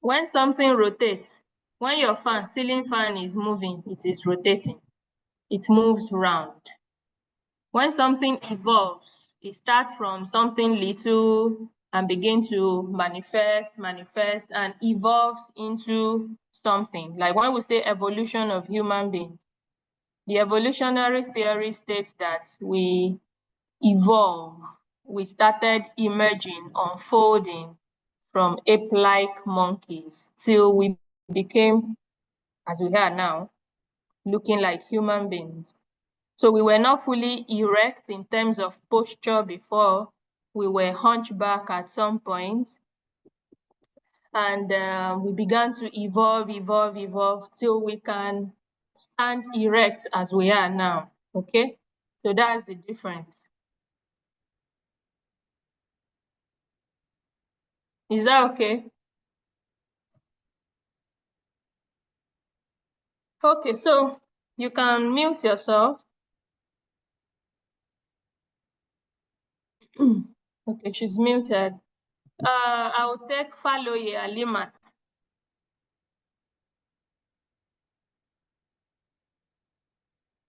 When something rotates, when your ceiling fan is moving, it is rotating. It moves round. When something evolves, it starts from something little and begin to manifest, and evolves into something. Like when we say evolution of human beings, the evolutionary theory states that we evolve. We started emerging, unfolding from ape-like monkeys till we became, as we are now, looking like human beings. So we were not fully erect in terms of posture before. We were hunchback at some point. And we began to evolve till we can stand erect as we are now. Okay? So that's the difference. Is that okay? Okay, so you can mute yourself. Okay, she's muted. I will take Faloye Alimat.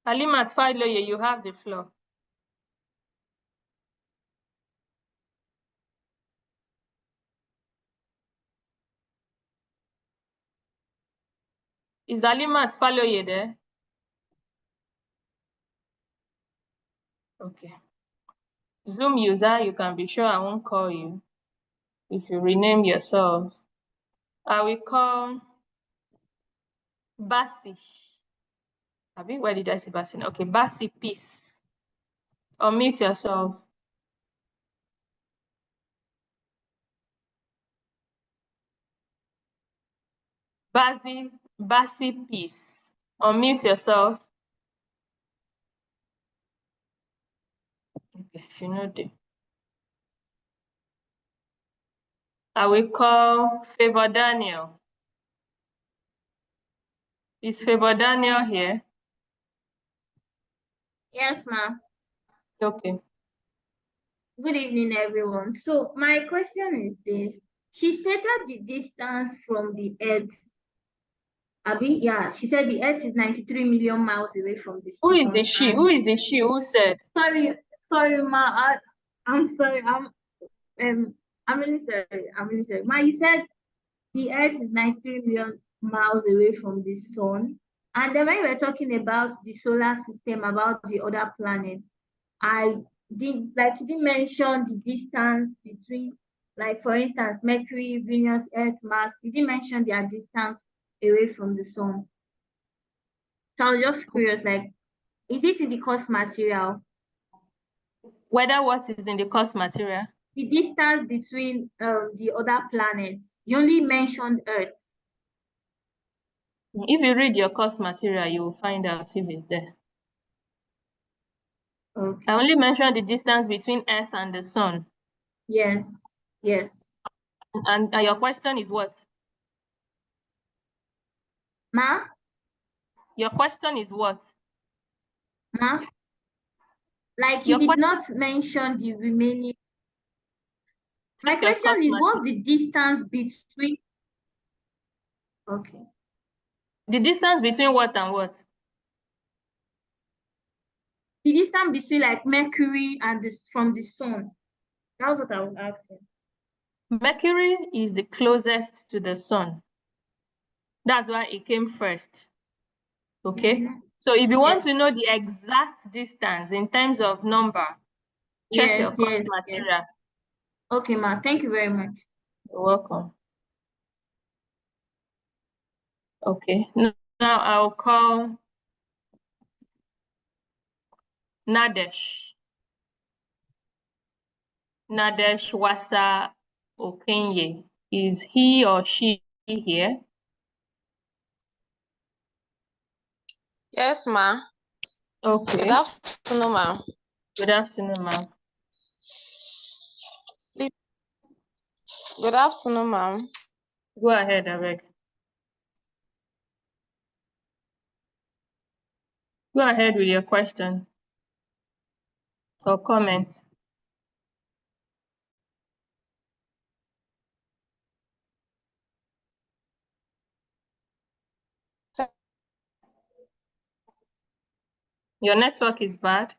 Alimat Faloye, you have the floor. Is Alimat Faloye there? Okay. Zoom user, you can be sure I won't call you if you rename yourself. I will call Basi. Abi, where did I see Basi? Okay, Basi, peace. Unmute yourself. Basi, peace. Unmute yourself. Okay, she know there. I will call Favor Daniel. Is Favor Daniel here? Yes, ma'am. Okay. Good evening, everyone. So my question is this. She stated the distance from the Earth. Abi, yeah, she said the Earth is 93 million miles away from the Who is sun. the she? Who is the she who said? Sorry, ma. I'm sorry. I'm really sorry. I'm really sorry. Ma, you said the Earth is 93 million miles away from the sun. And then when we were talking about the solar system, about the other planets, you didn't mention the distance between, like, for instance, Mercury, Venus, Earth, Mars. You didn't mention their distance away from the sun. So I was just curious, like, is it in the course material? Whether what is in the course material? The distance between the other planets. You only mentioned Earth. If you read your course material, you will find out if it's there. Okay. I only mentioned the distance between Earth and the sun. Yes. And your question is what? Ma? Your question is what? Ma? Like, you did not mention the remaining. My question is, what's the distance between? Okay. The distance between what and what? The distance between, like, Mercury and from the sun. That's what I was asking. Mercury is the closest to the sun. That's why it came first. Okay. So if you want to know the exact distance in terms of number, check your course material. Yes. Okay, ma. Thank you very much. You're welcome. Okay. Now I'll call Nadesh Wasa Okenye. Is he or she here? Yes, ma. Okay. Good afternoon, ma. Good afternoon, ma'am. Good afternoon, ma'am. Go ahead, Abeg. Go ahead with your question or comment. Your network is bad.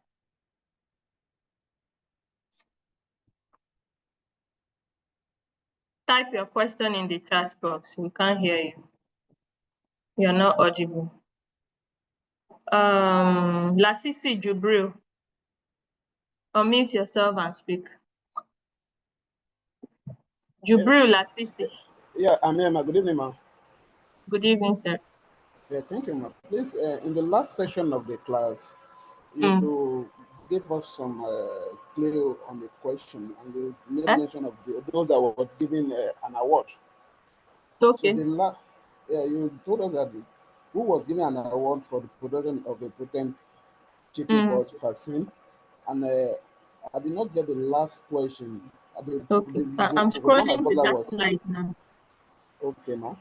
Type your question in the chat box. We can't hear you. You're not audible. Lasisi Jubril, unmute yourself and speak. Jubril Lasisi. Yeah, I'm here, ma. Good evening, ma. Good evening, sir. Yeah, thank you, ma. Please, in the last session of the class, you gave us some clue on the question, and you made mention of those that was given an award. Okay. So you told us that who was given an award for the production of a potent chicken called vaccine, and I did not get the last question. Okay, I'm scrolling to that slide now. Okay, ma.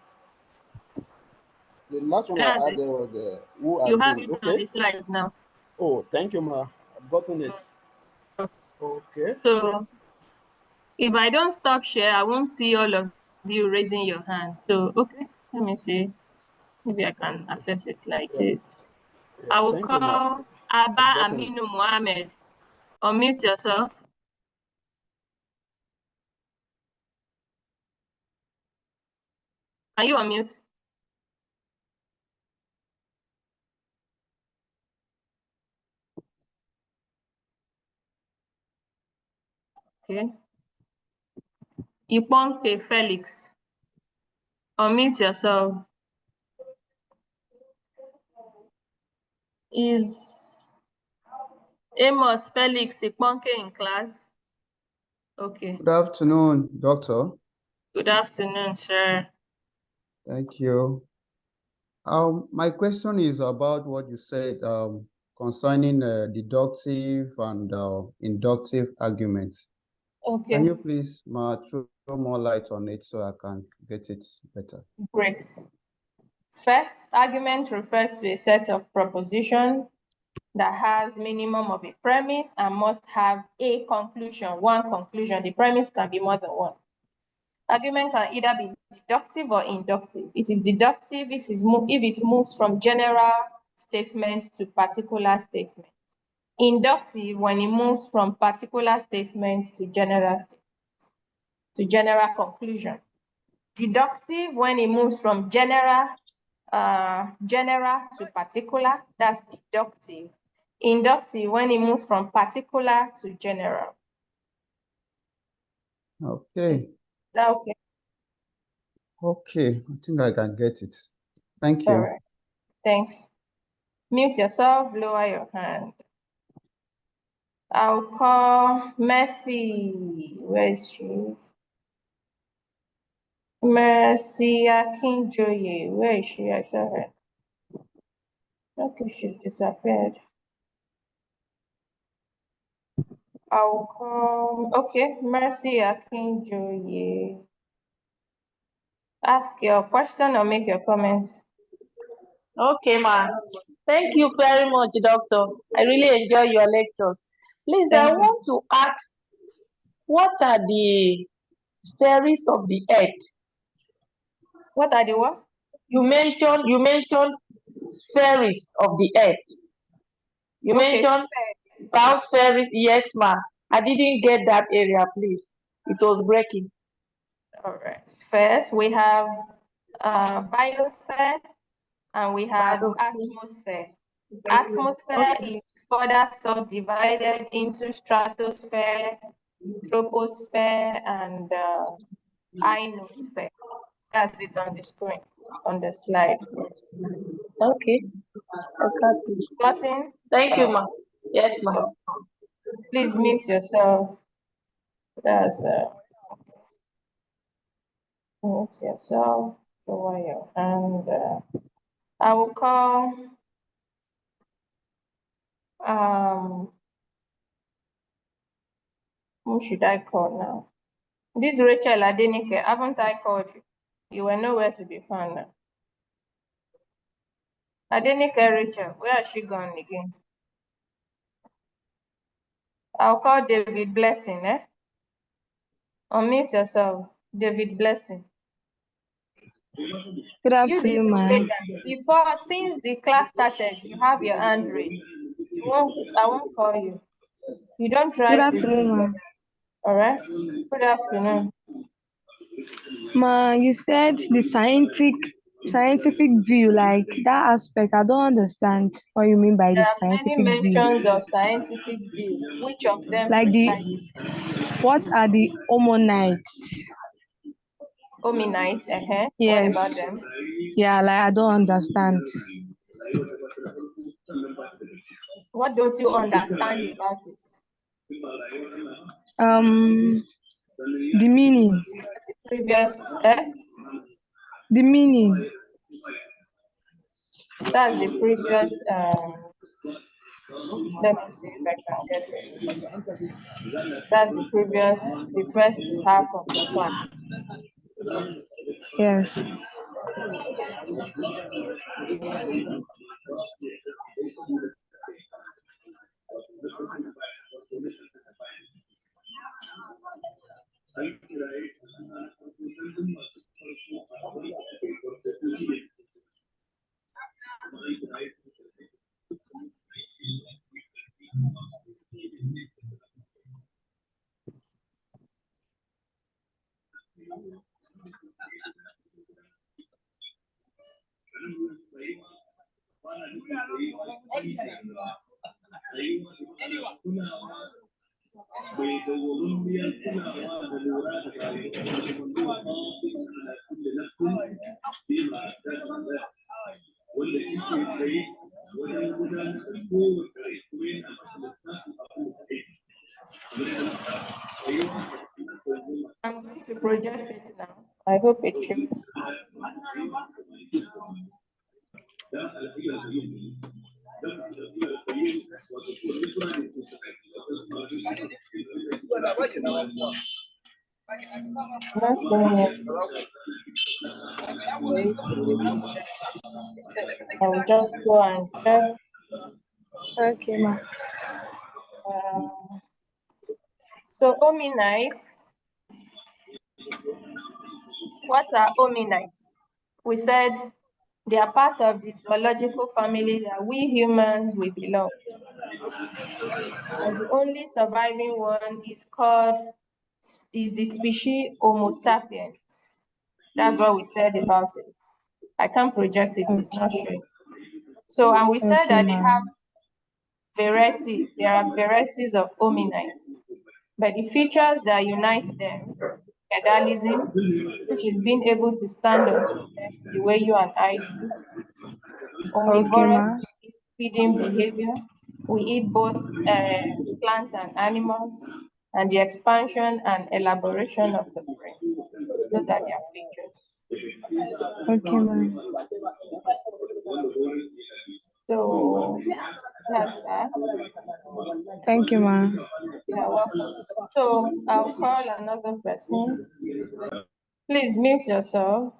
The last one I had there was who has you have been it on the slide now. Oh, thank you, ma. I've gotten it. Okay. So if I don't stop share, I won't see all of you raising your hand. So okay, let me see. Maybe I can access it like this. I will call Abba Aminu Mohammed. Unmute yourself. Can you unmute? Okay. Iponke Felix. Unmute yourself. Is Amos Felix Iponke in class? Okay. Good afternoon, doctor. Good afternoon, sir. Thank you. My question is about what you said concerning deductive and inductive arguments. Okay. Can you please throw more light on it so I can get it better? Great. First argument refers to a set of propositions that has minimum of a premise and must have a conclusion, one conclusion. The premise can be more than one. Argument can either be deductive or inductive. It is deductive if it moves from general statement to particular statement. Inductive when it moves from particular statements to general conclusion. Deductive when it moves from general to particular, that's deductive. Inductive when it moves from particular to general. Okay. Is that okay? Okay, I think I can get it. Thank you. All right. Thanks. Mute yourself, lower your hand. I'll call Mercy. Where is she? Mercy Akinjoye. Where is she? I saw her. Okay, she's disappeared. I'll call. Okay, Mercy Akinjoye. Ask your question or make your comments. Okay, ma. Thank you very much, doctor. I really enjoy your lectures. Please, I Thank you. want to ask, what are the spheres of the earth? What are the what? You mentioned spheres of the earth. You Okay, mentioned spheres. bound spheres. Yes, ma. I didn't get that area, please. It was breaking. All right. First, we have biosphere and we have atmosphere. Atmosphere is further subdivided into stratosphere, troposphere, and ionosphere. That's it on the screen, on the slide. Okay. Gotten? Thank you, ma. Yes, ma. Please mute yourself. That's mute yourself. Lower your hand. I will call who should I call now? This Rachel Adenike, haven't I called you? You were nowhere to be found now. Adenike Rachel, where has she gone again? I'll call David Blessing, eh? Unmute yourself, David Blessing. Good You this afternoon, ma'am. before, since the class started, you have your hand raised. I won't call you. You don't try Good to afternoon, do ma'am. all right? Good afternoon. Ma, you said the scientific view, like that aspect. I don't understand what you mean by the There are many scientific view. mentions of scientific view. Which of them Like precisely? what are the hominites? Hominites, What Yes. about them? Yeah, like I don't understand. What don't you understand about it? The meaning. That's the previous, The meaning. that's the previous, let me see if I can get it. That's the first half of the fact. Yes. I'm going to project it now. I hope it shows. Not saying it's for it to be projected. I'll just go and check. Okay, ma. So hominites, what are hominites? We said they are part of the zoological family that we humans will belong. And the only surviving one is the species Homo sapiens. That's what we said about it. I can't project it, it's not showing. So, and we said Okay, that they ma. have varieties. There are varieties of hominids. But the features that unite them, pedalism, which is being able to stand on two legs the way you and I do, Okay, omnivorous ma. feeding behavior. We eat both plants and animals, and the expansion and elaboration of the brain. Those are their features. Okay, ma. So that's that. Thank you, ma. You're welcome. So I'll call another person. Please mute yourself.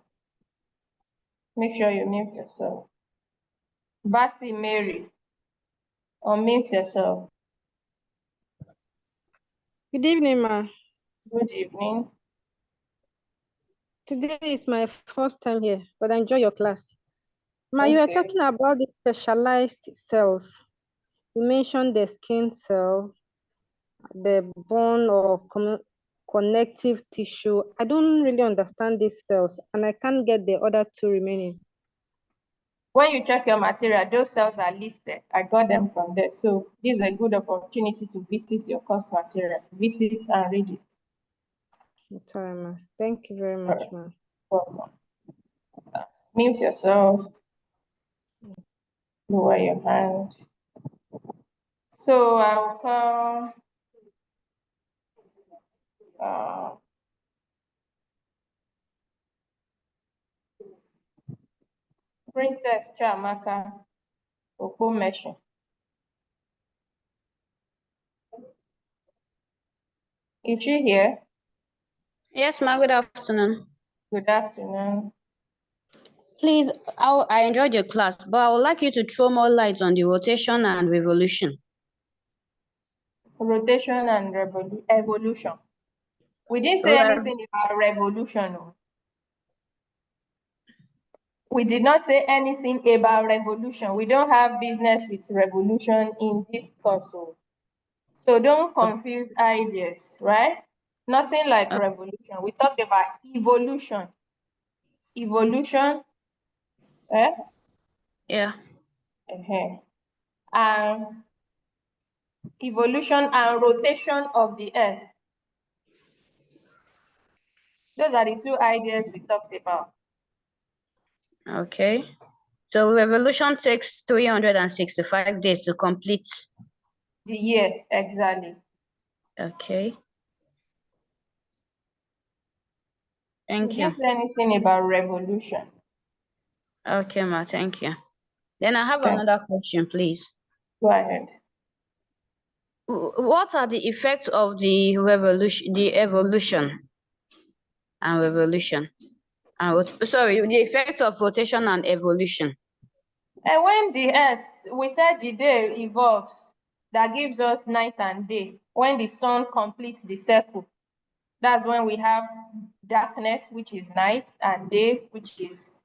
Make sure you mute yourself. Basi Mary, unmute yourself. Good evening, ma. Good evening. Today is my first time here, but I enjoy your class. Ma, you were Okay. talking about the specialized cells. You mentioned the skin cell, the bone or connective tissue. I don't really understand these cells, and I can't get the other two remaining. When you check your material, those cells are listed. I got them from there. So this is a good opportunity to visit your course material. Visit and read it. Sorry, ma. Thank you very much, ma. Welcome. Mute yourself. Lower your hand. So I'll call Princess Chiamaka Okomeshi. Is she here? Yes, ma'am. Good afternoon. Good afternoon. Please, I enjoyed your class, but I would like you to throw more light on the rotation and revolution. Rotation and evolution. We didn't say anything about revolution. We did not say anything about revolution. We don't have business with revolution in this course. So don't confuse ideas, right? Nothing like revolution. We talked about evolution. Evolution, eh? Yeah. And evolution and rotation of the earth. Those are the two ideas we talked about. Okay. So revolution takes 365 days to complete. The year, exactly. Okay. Thank We you. didn't say anything about revolution. Okay, ma. Thank you. Then I have Okay. another question, please. Go ahead. What are the effects of the evolution and revolution? Sorry, the effect of rotation and evolution. And when the earth, we said the day evolves, that gives us night and day. When the sun completes the circle, that's when we have darkness, which is night, and day, which is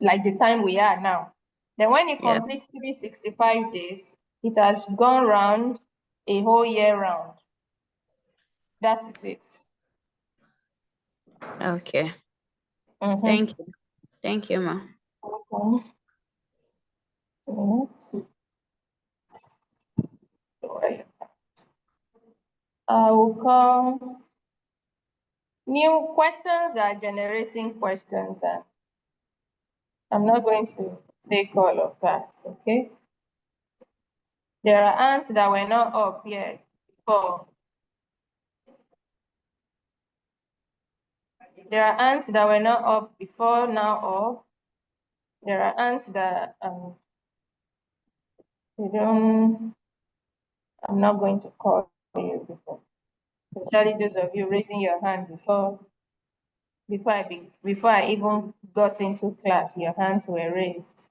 like the time we are now. Then when it completes 365 days, it has gone round a whole year round. That is it. Okay. Thank you. Thank you, ma. Okay. I will call. New questions are generating questions, and I'm not going to take all of that, okay? There are ants that were not up yet before. There are ants that were not up before, now up. There are ants that I'm not going to call you before. Especially those of you raising your hand before I even got into class, your hands were raised.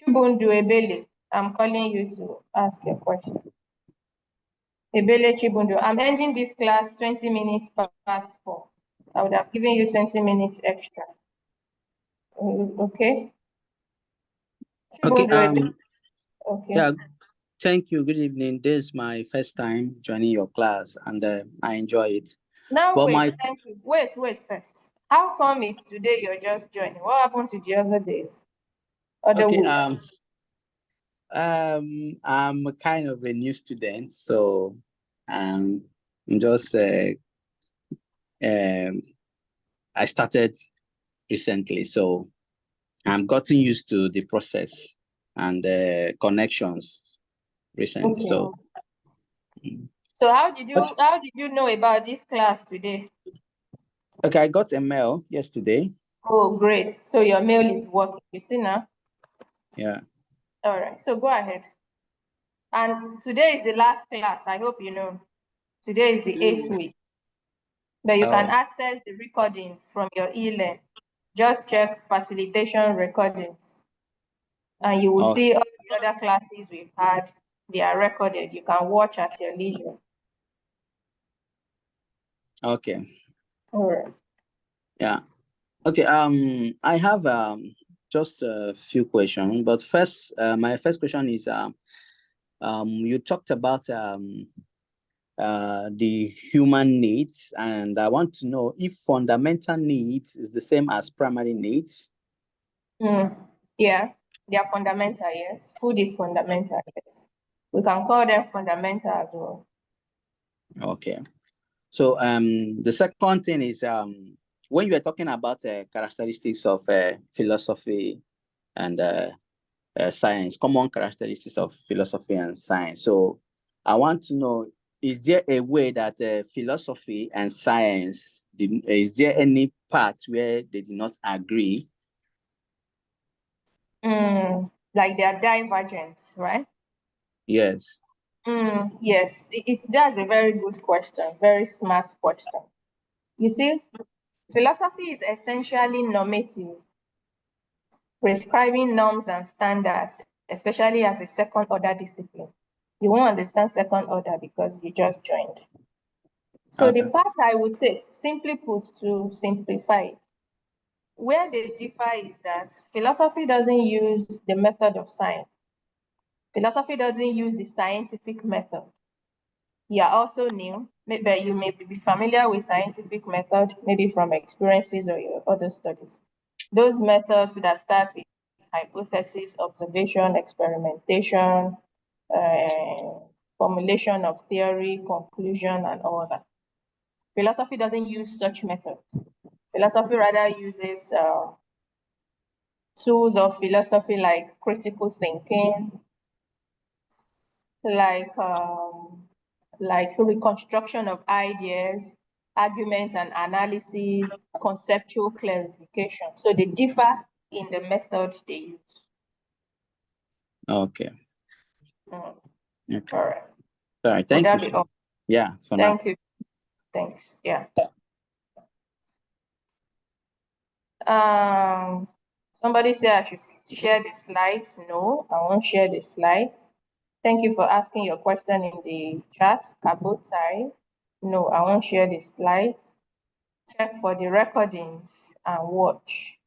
Chubundu Ebele, I'm calling you to ask your question. Ebele Chibundo, I'm ending this class 20 minutes past 4. I would have given you 20 minutes extra. Okay? Okay, Chibundo, okay. yeah, thank you. Good evening. This is my first time joining your class and I enjoy it. Now But wait, thank you. Wait first. How come it's today you're just joining? What happened to the other days? Other okay, weeks? I'm kind of a new student, so I'm just I started recently, so I'm getting used to the process and connections recently. Okay. So So how did you know about this class today? okay, I got a mail yesterday. Oh, great. So your mail is working. You see now? Yeah. All right. So go ahead. And today is the last class. I hope you know. Today is the 8th week. But you can Oh, access the recordings from your e-learn. Just check facilitation recordings. And you will oh, see all the other classes we've had. They are recorded. You can watch at your leisure. okay. All right. Yeah. Okay. I have just a few questions, but first, my first question is you talked about the human needs, and I want to know if fundamental needs is the same as primary needs. Yeah, they are fundamental, yes. Food is fundamental, yes. We can call them fundamental as well. Okay. So the second thing is when you are talking about characteristics of philosophy and science, common characteristics of philosophy and science. So I want to know, is there a way that philosophy and science, is there any part where they do not agree? Like they are divergent, right? Yes. Yes, that's a very good question, very smart question. You see, philosophy is essentially normative, prescribing norms and standards, especially as a second order discipline. You won't understand second order because you just joined. So the Okay. part I would say, simply put, to simplify it, where they differ is that philosophy doesn't use the method of science. Philosophy doesn't use the scientific method. You are also new. Maybe you may be familiar with scientific method, maybe from experiences or your other studies. Those methods that start with hypothesis, observation, experimentation, formulation of theory, conclusion, and all that. Philosophy doesn't use such method. Philosophy rather uses tools of philosophy like critical thinking, like reconstruction of ideas, arguments and analysis, conceptual clarification. So they differ in the method they use. Okay. Mm. Okay. All right. All right. Would Thank that you. be all? Yeah, for now. Thank you. Thanks. Yeah. Somebody said I should share the slides. No, I won't share the slides. Thank you for asking your question in the chat, Kabutai. No, I won't share the slides. Check for the recordings and watch.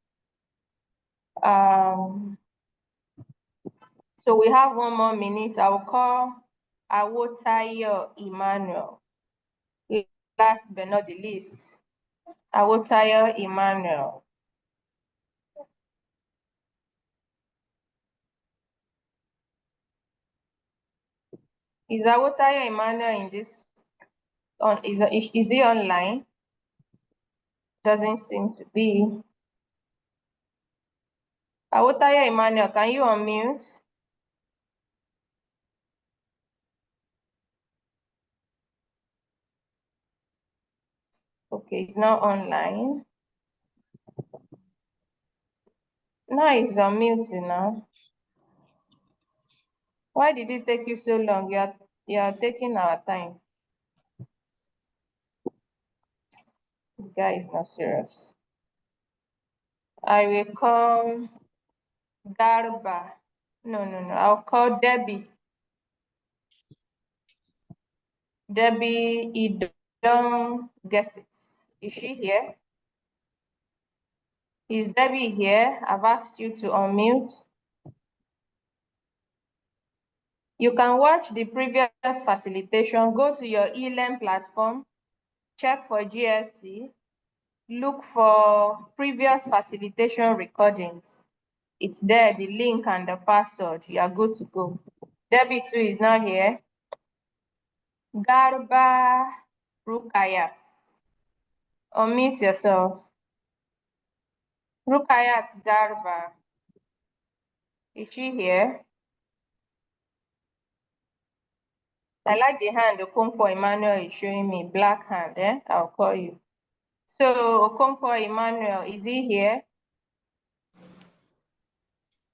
So we have 1 more minute. I will call Awotayo Emmanuel. Last but not the least, Awotayo Emmanuel. Is Awotayo Emmanuel in this? Is he online? Doesn't seem to be. Awotayo Emmanuel, can you unmute? Okay, he's not online. Now he's unmuting now. Why did it take you so long? You are taking our time. The guy is not serious. I will call Garba. No. I'll call Debbie. Debbie, you don't guess it. Is she here? Is Debbie here? I've asked you to unmute. You can watch the previous facilitation. Go to your eLearn platform, check for GST, look for previous facilitation recordings. It's there, the link and the password. You are good to go. Debbie too is not here. Garba Rukayat. Unmute yourself. Rukayat Garba. Is she here? I like the hand Okonkwo Emmanuel is showing me, black hand, eh? I'll call you. So Okonkwo Emmanuel, is he here?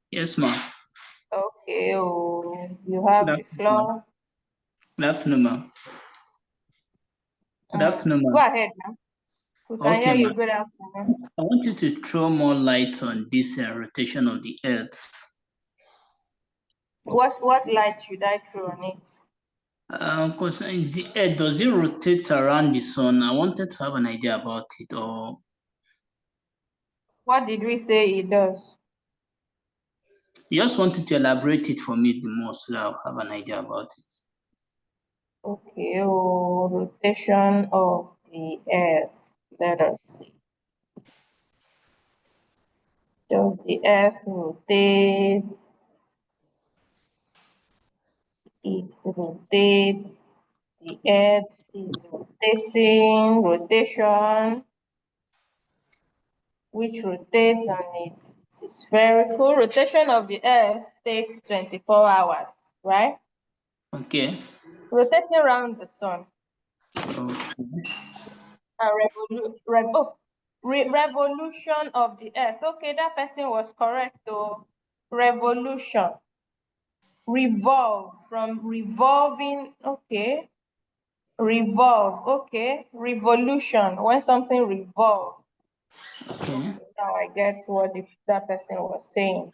Yes, ma'am. Okay, oh, you have the floor. Good afternoon, ma'am. Good afternoon, Go ma'am. ahead now. We can hear you. Good afternoon. I want you to throw more light on this rotation of the Earth. What light should I throw on it? Concerning the Earth, does it rotate around the sun? I wanted to have an idea about it. Or what did we say it does? you just wanted to elaborate it for me the most, so I'll have an idea about it. Okay, oh, rotation of the Earth. Let us see. Does the Earth rotate? It rotates. The Earth is rotating. Rotation, which rotates on it. It is spherical. Rotation of the Earth takes 24 hours, right? Okay. Rotating around the sun. Okay. Revolution of the Earth. Okay, that person was correct though. Revolution. Revolve, from revolving. Okay. Revolve. Okay. Revolution, when something revolves. Okay. Now I get what that person was saying.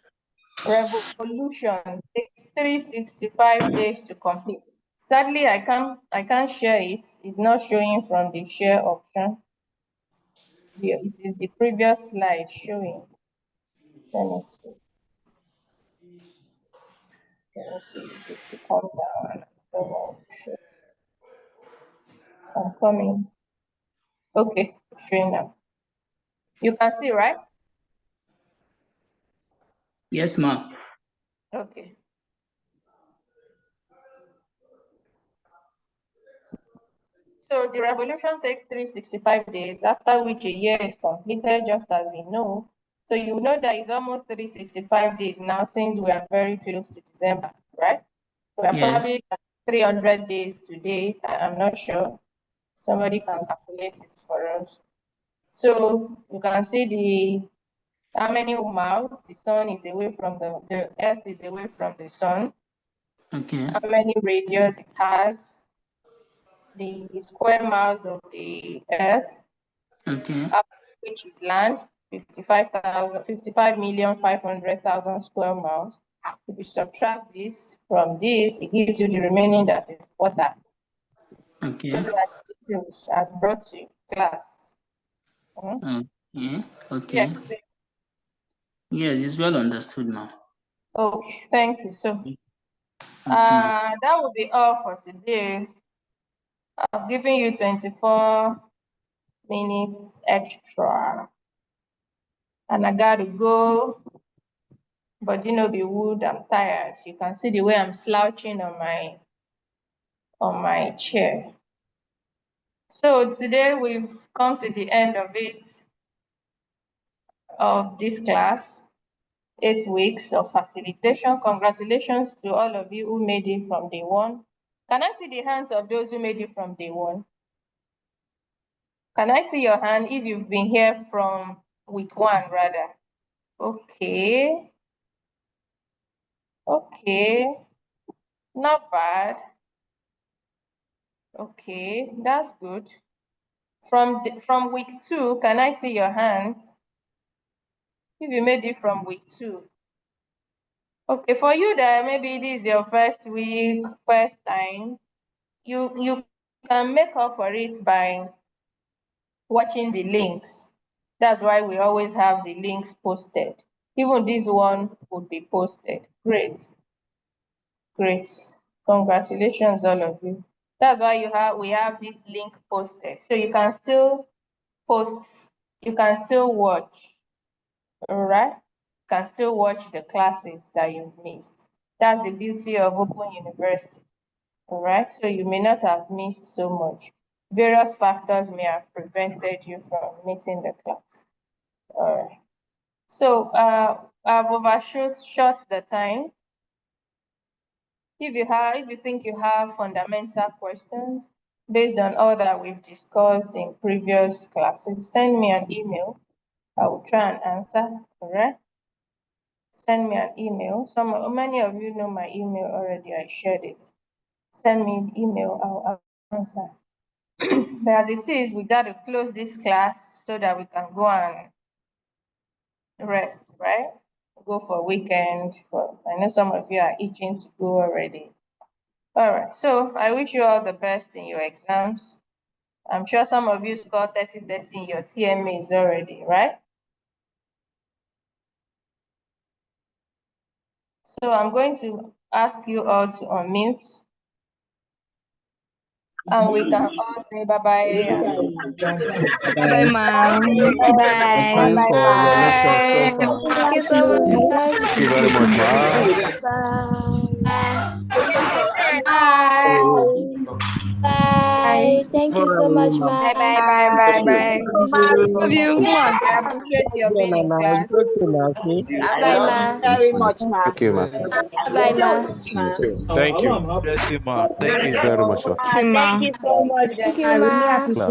Revolution takes 365 days to complete. Sadly, I can't share it. It's not showing from the share option. It is the previous slide showing. Let me see. To come down. I'm coming. Okay, showing now. You can see, right? Yes, ma'am. Okay. So the revolution takes 365 days, after which a year is completed, just as we know. So you know that it's almost 365 days now, since we are very close to December, right? We are probably at 300 days today. I'm not sure. Somebody can calculate it for us. So you can see how many miles the sun is away from the Earth is away from the sun. Okay. How many radius it has, the square miles of the Earth, okay, which is land, 55,500,000 square miles. If you subtract this from this, it gives you the remaining, that is water. Okay. Those are the details as brought to class. Okay. Okay. Yes. Yes, it's well understood now. Okay, thank you. So that will be all for today. I've given you 24 minutes extra. And I gotta go. But you know, be wood, I'm tired. You can see the way I'm slouching on my chair. So today we've come to the end of this class. 8 weeks of facilitation. Congratulations to all of you who made it from day one. Can I see the hands of those who made it from day one? Can I see your hand if you've been here from week 1 rather? Okay. Okay. Not bad. Okay, that's good. From week 2, can I see your hands? If you made it from week 2. Okay, for you that maybe this is your first week, first time, you can make up for it by watching the links. That's why we always have the links posted. Even this one would be posted. Great. Great. Congratulations, all of you. That's why we have this link posted. So you can still post, you can still watch. All right. You can still watch the classes that you've missed. That's the beauty of Open University. All right. So you may not have missed so much. Various factors may have prevented you from meeting the class. All right. So I've overshot the time. If you think you have fundamental questions based on all that we've discussed in previous classes, send me an email. I will try and answer. All right. Send me an email. Many of you know my email already. I shared it. Send me an email. I'll answer. But as it is, we got to close this class so that we can go and rest, right? Go for weekend. I know some of you are itching to go already. All right. So I wish you all the best in your exams. I'm sure some of you scored 30-30 in your TMAs already, right? So I'm going to ask you all to unmute. And we can all say bye-bye. Bye, ma'am. Bye. Thanks for your lecture so Bye. far. Thank you so much. Thank you very much, ma. Bye. Bye. Bye. Bye. Thank you so much, Bye, ma. bye, bye, bye, bye. Love you. Mwah. I appreciate your being in class. Bye bye, ma. Very much, ma. Thank you, ma. Bye bye, ma. Thank you. Bless you, ma. Thank you very much, ma. See, ma. Thank you so much. Thank you, I really ma. appreciate Class.